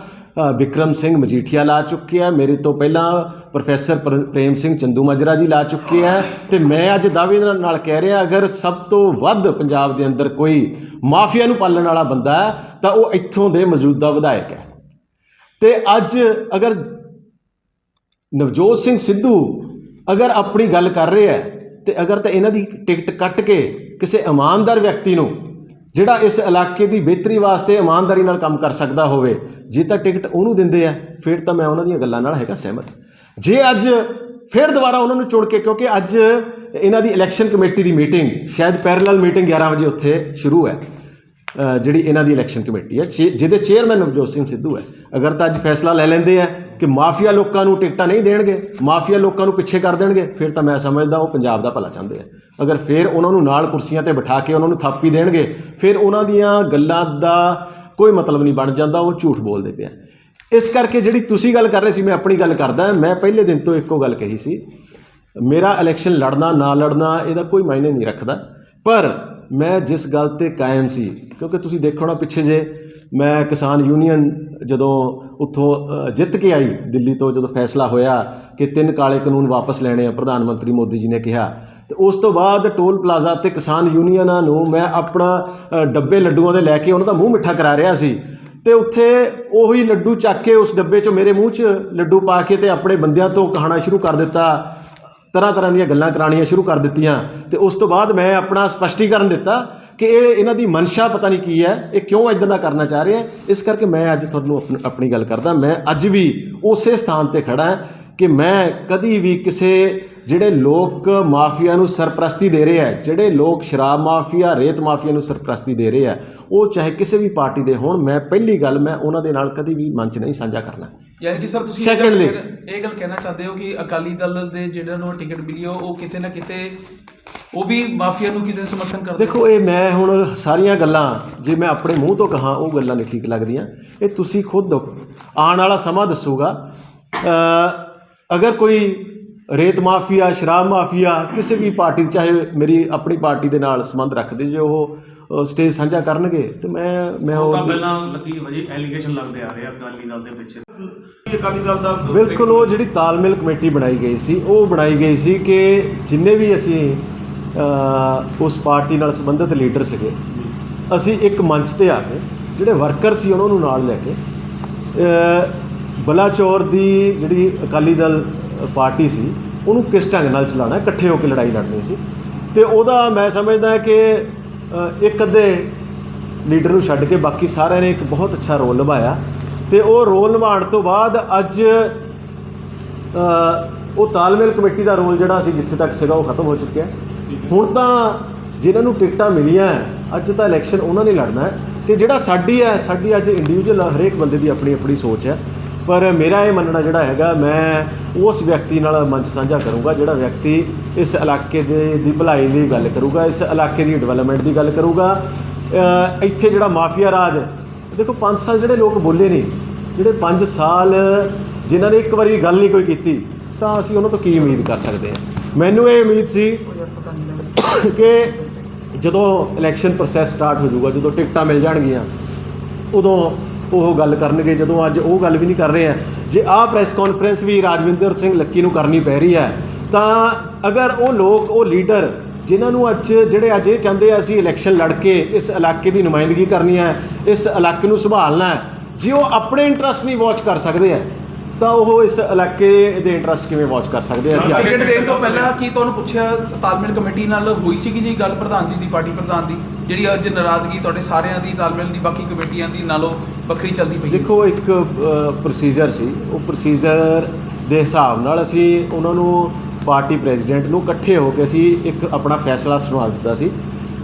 ਵਿਕਰਮ ਸਿੰਘ ਮਜੀਠੀਆ ਲਾ ਚੁੱਕੇ ਆ, ਮੇਰੇ ਤੋਂ ਪਹਿਲਾਂ ਪ੍ਰੋਫੈਸਰ ਪ੍ਰੇਮ ਸਿੰਘ ਚੰਦੂਮਾਜਰਾ ਜੀ ਲਾ ਚੁੱਕੇ ਆ, ਤੇ ਮੈਂ ਅੱਜ ਦਾਅਵੇ ਨਾਲ ਕਹਿ ਰਿਹਾ, ਅਗਰ ਸਭ ਤੋਂ ਵੱਧ ਪੰਜਾਬ ਦੇ ਅੰਦਰ ਕੋਈ ਮਾਫੀਆ ਨੂੰ ਪਾਲਣ ਵਾਲਾ ਬੰਦਾ ਹੈ ਤਾਂ ਉਹ ਇੱਥੋਂ ਦੇ ਮੌਜੂਦਾ ਵਿਧਾਇਕ ਹੈ। ਤੇ ਅੱਜ ਅਗਰ ਨਵਜੋਤ ਸਿੰਘ ਸਿੱਧੂ ਅਗਰ ਆਪਣੀ ਗੱਲ ਕਰ ਰਹੇ ਹੈ ਤੇ ਅਗਰ ਤਾਂ ਇਹਨਾਂ ਦੀ ਟਿਕਟ ਕੱਟ ਕੇ ਕਿਸੇ ਇਮਾਨਦਾਰ ਵਿਅਕਤੀ ਨੂੰ, ਜਿਹੜਾ ਇਸ ਇਲਾਕੇ ਦੀ ਬਿਹਤਰੀ ਵਾਸਤੇ ਇਮਾਨਦਾਰੀ ਨਾਲ ਕੰਮ ਕਰ ਸਕਦਾ ਹੋਵੇ, ਜੇ ਤਾਂ ਟਿਕਟ ਉਹਨੂੰ ਦਿੰਦੇ ਆ ਫਿਰ ਤਾਂ ਮੈਂ ਉਹਨਾਂ ਦੀਆਂ ਗੱਲਾਂ ਨਾਲ ਹੈਗਾ ਸਹਿਮਤ। ਜੇ ਅੱਜ ਫਿਰ ਦੁਬਾਰਾ ਉਹਨਾਂ ਨੂੰ ਚੁਣ ਕੇ, ਕਿਉਂਕਿ ਅੱਜ ਇਹਨਾਂ ਦੀ ਇਲੈਕਸ਼ਨ ਕਮੇਟੀ ਦੀ ਮੀਟਿੰਗ, ਸ਼ਾਇਦ ਪੈਰਲਲ ਮੀਟਿੰਗ 11 ਵਜੇ ਉੱਥੇ ਸ਼ੁਰੂ ਹੈ, ਜਿਹੜੀ ਇਹਨਾਂ ਦੀ ਇਲੈਕਸ਼ਨ ਕਮੇਟੀ ਹੈ, ਜਿਹਦੇ ਚੇਅਰਮੈਨ ਨਵਜੋਤ ਸਿੰਘ ਸਿੱਧੂ ਹੈ। ਅਗਰ ਤਾਂ ਅੱਜ ਫੈਸਲਾ ਲੈ ਲੈਂਦੇ ਆ ਕਿ ਮਾਫੀਆ ਲੋਕਾਂ ਨੂੰ ਟਿਕਟਾਂ ਨਹੀਂ ਦੇਣਗੇ, ਮਾਫੀਆ ਲੋਕਾਂ ਨੂੰ ਪਿੱਛੇ ਕਰ ਦੇਣਗੇ, ਫਿਰ ਤਾਂ ਮੈਂ ਸਮਝਦਾ ਉਹ ਪੰਜਾਬ ਦਾ ਭਲਾ ਚਾਹੁੰਦੇ ਆ। ਅਗਰ ਫਿਰ ਉਹਨਾਂ ਨੂੰ ਨਾਲ ਕੁਰਸੀਆਂ 'ਤੇ ਬਿਠਾ ਕੇ ਉਹਨਾਂ ਨੂੰ ਥਾਪੀ ਦੇਣਗੇ, ਫਿਰ ਉਹਨਾਂ ਦੀਆਂ ਗੱਲਾਂ ਦਾ ਕੋਈ ਮਤਲਬ ਨਹੀਂ ਬਣ ਜਾਂਦਾ, ਉਹ ਝੂਠ ਬੋਲਦੇ ਪਿਆ। ਇਸ ਕਰਕੇ ਜਿਹੜੀ ਤੁਸੀਂ ਗੱਲ ਕਰ ਰਹੇ ਸੀ, ਮੈਂ ਆਪਣੀ ਗੱਲ ਕਰਦਾ। ਮੈਂ ਪਹਿਲੇ ਦਿਨ ਤੋਂ ਇੱਕੋ ਗੱਲ ਕਹੀ ਸੀ, ਮੇਰਾ ਇਲੈਕਸ਼ਨ ਲੜਨਾ ਨਾ ਲੜਨਾ ਇਹਦਾ ਕੋਈ ਮਾਇਨੇ ਨਹੀਂ ਰੱਖਦਾ, ਪਰ ਮੈਂ ਜਿਸ ਗੱਲ 'ਤੇ ਕਾਇਮ ਸੀ, ਕਿਉਂਕਿ ਤੁਸੀਂ ਦੇਖੋ ਨਾ ਪਿੱਛੇ ਜੇ ਮੈਂ ਕਿਸਾਨ ਯੂਨੀਅਨ ਜਦੋਂ ਉੱਥੋਂ ਜਿੱਤ ਕੇ ਆਈ ਦਿੱਲੀ ਤੋਂ, ਜਦੋਂ ਫੈਸਲਾ ਹੋਇਆ ਕਿ 3 ਕਾਲੇ ਕਾਨੂੰਨ ਵਾਪਸ ਲੈਣੇ ਆ, ਪ੍ਰਧਾਨ ਮੰਤਰੀ ਮੋਦੀ ਜੀ ਨੇ ਕਿਹਾ, ਤੇ ਉਸ ਤੋਂ ਬਾਅਦ ਟੋਲ ਪਲਾਜ਼ਾ ਤੇ ਕਿਸਾਨ ਯੂਨੀਅਨਾਂ ਨੂੰ ਮੈਂ ਆਪਣਾ ਡੱਬੇ ਲੱਡੂਆਂ ਦੇ ਲੈ ਕੇ ਉਹਨਾਂ ਦਾ ਮੂੰਹ ਮਿੱਠਾ ਕਰਾ ਰਿਹਾ ਸੀ, ਤੇ ਉੱਥੇ ਉਹੀ ਲੱਡੂ ਚੱਕ ਕੇ ਉਸ ਡੱਬੇ 'ਚੋਂ ਮੇਰੇ ਮੂੰਹ 'ਚ ਲੱਡੂ ਪਾ ਕੇ ਤੇ ਆਪਣੇ ਬੰਦਿਆਂ ਤੋਂ ਕਹਾਣਾ ਸ਼ੁਰੂ ਕਰ ਦਿੱਤਾ, ਤਰ੍ਹਾਂ ਦੀਆਂ ਗੱਲਾਂ ਕਰਾਉਣੀਆਂ ਸ਼ੁਰੂ ਕਰ ਦਿੱਤੀਆਂ। ਤੇ ਉਸ ਤੋਂ ਬਾਅਦ ਮੈਂ ਆਪਣਾ ਸਪਸ਼ਟੀਕਰਨ ਦਿੱਤਾ ਕਿ ਇਹਨਾਂ ਦੀ ਮਨਸ਼ਾ ਪਤਾ ਨਹੀਂ ਕੀ ਹੈ, ਇਹ ਕਿਉਂ ਇੱਦਾਂ ਦਾ ਕਰਨਾ ਚਾਹ ਰਹੇ ਹੈ। ਇਸ ਕਰਕੇ ਮੈਂ ਅੱਜ ਤੁਹਾਨੂੰ ਆਪਣੀ ਗੱਲ ਕਰਦਾ, ਮੈਂ ਅੱਜ ਵੀ ਉਸੇ ਸਥਾਨ 'ਤੇ ਖੜ੍ਹਾ ਹਾਂ ਕਿ ਮੈਂ ਕਦੀ ਵੀ ਕਿਸੇ ਜਿਹੜੇ ਲੋਕ ਮਾਫੀਆ ਨੂੰ ਸਰਪ੍ਰਸਤੀ ਦੇ ਰਹੇ ਹੈ, ਜਿਹੜੇ ਲੋਕ ਸ਼ਰਾਬ ਮਾਫੀਆ, ਰੇਤ ਮਾਫੀਆ ਨੂੰ ਸਰਪ੍ਰਸਤੀ ਦੇ ਰਹੇ ਹੈ, ਉਹ ਚਾਹੇ ਕਿਸੇ ਵੀ ਪਾਰਟੀ ਦੇ ਹੋਣ, ਮੈਂ ਪਹਿਲੀ ਗੱਲ ਮੈਂ ਉਹਨਾਂ ਦੇ ਨਾਲ ਕਦੀ ਵੀ ਮੰਚ ਨਹੀਂ ਸਾਂਝਾ ਕਰਨਾ। ਯਾਨੀ ਕਿ ਸਰ ਤੁਸੀਂ ਇਹ ਗੱਲ ਕਹਿਣਾ ਚਾਹਦੇ ਹੋ ਕਿ ਅਕਾਲੀ ਦਲ ਦੇ ਜਿਹੜਾ ਨੂੰ ਟਿਕਟ ਮਿਲੀ ਉਹ ਕਿਤੇ ਨਾ ਕਿਤੇ ਉਹ ਵੀ ਮਾਫੀਆ ਨੂੰ ਕਿਤੇ ਸਮਰਥਨ ਕਰਦੇ? ਦੇਖੋ, ਇਹ ਮੈਂ ਹੁਣ ਸਾਰੀਆਂ ਗੱਲਾਂ ਜੇ ਮੈਂ ਆਪਣੇ ਮੂੰਹ ਤੋਂ ਕਹਾਂ ਉਹ ਗੱਲਾਂ ਨਹੀਂ ਠੀਕ ਲੱਗਦੀਆਂ, ਇਹ ਤੁਸੀਂ ਖੁਦ ਆਉਣ ਵਾਲਾ ਸਮਾਂ ਦੱਸੂਗਾ। ਅਗਰ ਕੋਈ ਰੇਤ ਮਾਫੀਆ, ਸ਼ਰਾਬ ਮਾਫੀਆ ਕਿਸੇ ਵੀ ਪਾਰਟੀ, ਚਾਹੇ ਮੇਰੀ ਆਪਣੀ ਪਾਰਟੀ ਦੇ ਨਾਲ ਸੰਬੰਧ ਰੱਖਦੇ, ਜੇ ਉਹ ਸਟੇਜ ਸਾਂਝਾ ਕਰਨਗੇ ਤੇ ਮੈਂ ਉਹ ਪਹਿਲਾਂ ਲੱਗੀ ਵਜੇ ਐਲੀਗੇਸ਼ਨ ਲੱਗਦੇ ਆ ਰਹੇ ਅਕਾਲੀ ਦਲ ਦੇ ਪਿੱਛੇ। ਅਕਾਲੀ ਦਲ ਦਾ ਬਿਲਕੁਲ ਉਹ ਜਿਹੜੀ ਤਾਲਮੇਲ ਕਮੇਟੀ ਬਣਾਈ ਗਈ ਸੀ, ਉਹ ਬਣਾਈ ਗਈ ਸੀ ਕਿ ਜਿੰਨੇ ਵੀ ਅਸੀਂ ਉਸ ਪਾਰਟੀ ਨਾਲ ਸੰਬੰਧਿਤ ਲੀਡਰ ਸੀਗੇ, ਅਸੀਂ ਇੱਕ ਮੰਚ 'ਤੇ ਆ ਕੇ ਜਿਹੜੇ ਵਰਕਰ ਸੀ ਉਹਨਾਂ ਨੂੰ ਨਾਲ ਲੈ ਕੇ ਬਲਾਚੌਰ ਦੀ ਜਿਹੜੀ ਅਕਾਲੀ ਦਲ ਪਾਰਟੀ ਸੀ ਉਹਨੂੰ ਕਿਸ ਢੰਗ ਨਾਲ ਚਲਾਉਣਾ, ਇਕੱਠੇ ਹੋ ਕੇ ਲੜਾਈ ਲੜਨੀ ਸੀ। ਤੇ ਉਹਦਾ ਮੈਂ ਸਮਝਦਾ ਕਿ ਇੱਕ ਅੱਧੇ ਲੀਡਰ ਨੂੰ ਛੱਡ ਕੇ ਬਾਕੀ ਸਾਰਿਆਂ ਨੇ ਇੱਕ ਬਹੁਤ ਅੱਛਾ ਰੋਲ ਨਿਭਾਇਆ। ਤੇ ਉਹ ਰੋਲ ਨਿਭਾਉਣ ਤੋਂ ਬਾਅਦ ਅੱਜ ਉਹ ਤਾਲਮੇਲ ਕਮੇਟੀ ਦਾ ਰੋਲ ਜਿਹੜਾ ਸੀ ਜਿੱਥੇ ਤੱਕ ਸੀਗਾ ਉਹ ਖਤਮ ਹੋ ਚੁੱਕਿਆ। ਹੁਣ ਤਾਂ ਜਿਨ੍ਹਾਂ ਨੂੰ ਟਿਕਟਾਂ ਮਿਲੀਆਂ, ਅੱਜ ਤਾਂ ਇਲੈਕਸ਼ਨ ਉਹਨਾਂ ਨੇ ਲੜਨਾ ਹੈ। ਤੇ ਜਿਹੜਾ ਸਾਡੀ ਅੱਜ ਇੰਡੀਵਿਜੂਅਲ ਹਰੇਕ ਬੰਦੇ ਦੀ ਆਪਣੀ ਆਪਣੀ ਸੋਚ ਹੈ, ਪਰ ਮੇਰਾ ਇਹ ਮੰਨਣਾ ਜਿਹੜਾ ਹੈਗਾ, ਮੈਂ ਉਸ ਵਿਅਕਤੀ ਨਾਲ ਮੰਚ ਸਾਂਝਾ ਕਰੂੰਗਾ ਜਿਹੜਾ ਵਿਅਕਤੀ ਇਸ ਇਲਾਕੇ ਦੀ ਭਲਾਈ ਦੀ ਗੱਲ ਕਰੂਗਾ, ਇਸ ਇਲਾਕੇ ਦੀ ਡਿਵੈਲਪਮੈਂਟ ਦੀ ਗੱਲ ਕਰੂਗਾ। ਇੱਥੇ ਜਿਹੜਾ ਮਾਫੀਆ ਰਾਜ, ਦੇਖੋ 5 ਸਾਲ ਜਿਹੜੇ ਲੋਕ ਬੋਲੇ ਨਹੀਂ, ਜਿਹੜੇ 5 ਸਾਲ ਜਿਨ੍ਹਾਂ ਨੇ ਇੱਕ ਵਾਰੀ ਵੀ ਗੱਲ ਨਹੀਂ ਕੋਈ ਕੀਤੀ, ਤਾਂ ਅਸੀਂ ਉਹਨਾਂ ਤੋਂ ਕੀ ਉਮੀਦ ਕਰ ਸਕਦੇ ਹਾਂ। ਮੈਨੂੰ ਇਹ ਉਮੀਦ ਸੀ ਕਿ ਜਦੋਂ ਇਲੈਕਸ਼ਨ ਪ੍ਰੋਸੈਸ ਸਟਾਰਟ ਹੋ ਜਾਊਗਾ, ਜਦੋਂ ਟਿਕਟਾਂ ਮਿਲ ਜਾਣਗੀਆਂ, ਉਦੋਂ ਉਹ ਗੱਲ ਕਰਨਗੇ। ਜਦੋਂ ਅੱਜ ਉਹ ਗੱਲ ਵੀ ਨਹੀਂ ਕਰ ਰਹੇ ਹੈ, ਜੇ ਆਹ ਪ੍ਰੈਸ ਕਾਨਫਰੰਸ ਵੀ ਰਾਜਵਿੰਦਰ ਸਿੰਘ ਲੱਕੀ ਨੂੰ ਕਰਨੀ ਪੈ ਰਹੀ ਹੈ, ਤਾਂ ਅਗਰ ਉਹ ਲੋਕ, ਉਹ ਲੀਡਰ ਜਿਨ੍ਹਾਂ ਨੂੰ ਜਿਹੜੇ ਅੱਜ ਇਹ ਚਾਹੁੰਦੇ ਆ ਅਸੀਂ ਇਲੈਕਸ਼ਨ ਲੜ ਕੇ ਇਸ ਇਲਾਕੇ ਦੀ ਨੁਮਾਇੰਦਗੀ ਕਰਨੀ ਹੈ, ਇਸ ਇਲਾਕੇ ਨੂੰ ਸੰਭਾਲਣਾ ਹੈ, ਜੇ ਉਹ ਆਪਣੇ ਇੰਟਰਸਟ ਨਹੀਂ ਵਾਚ ਕਰ ਸਕਦੇ ਹੈ, ਤਾਂ ਉਹ ਇਸ ਇਲਾਕੇ ਦੇ ਇੰਟਰਸਟ ਕਿਵੇਂ ਵਾਚ ਕਰ ਸਕਦੇ ਆ? ਅਸੀਂ ਟਿਕਟ ਦੇਣ ਤੋਂ ਪਹਿਲਾਂ ਕੀ ਤੁਹਾਨੂੰ ਪੁੱਛਿਆ ਤਾਲਮੇਲ ਕਮੇਟੀ ਨਾਲ ਹੋਈ ਸੀਗੀ ਜੀ ਗੱਲ ਪ੍ਰਧਾਨ ਜੀ ਦੀ, ਪਾਰਟੀ ਪ੍ਰਧਾਨ ਦੀ, ਜਿਹੜੀ ਅੱਜ ਨਾਰਾਜ਼ਗੀ ਤੁਹਾਡੇ ਸਾਰਿਆਂ ਦੀ ਤਾਲਮੇਲ ਦੀ ਬਾਕੀ ਕਮੇਟੀਆਂ ਦੀ ਨਾਲੋਂ ਵੱਖਰੀ ਚੱਲਦੀ ਪਈ? ਦੇਖੋ, ਇੱਕ ਪ੍ਰੋਸੀਜਰ ਸੀ, ਉਹ ਪ੍ਰੋਸੀਜਰ ਦੇ ਹਿਸਾਬ ਨਾਲ ਅਸੀਂ ਉਹਨਾਂ ਨੂੰ, ਪਾਰਟੀ ਪ੍ਰੈਜ਼ੀਡੈਂਟ ਨੂੰ ਇਕੱਠੇ ਹੋ ਕੇ ਅਸੀਂ ਇੱਕ ਆਪਣਾ ਫੈਸਲਾ ਸੁਣਾ ਦਿੱਤਾ ਸੀ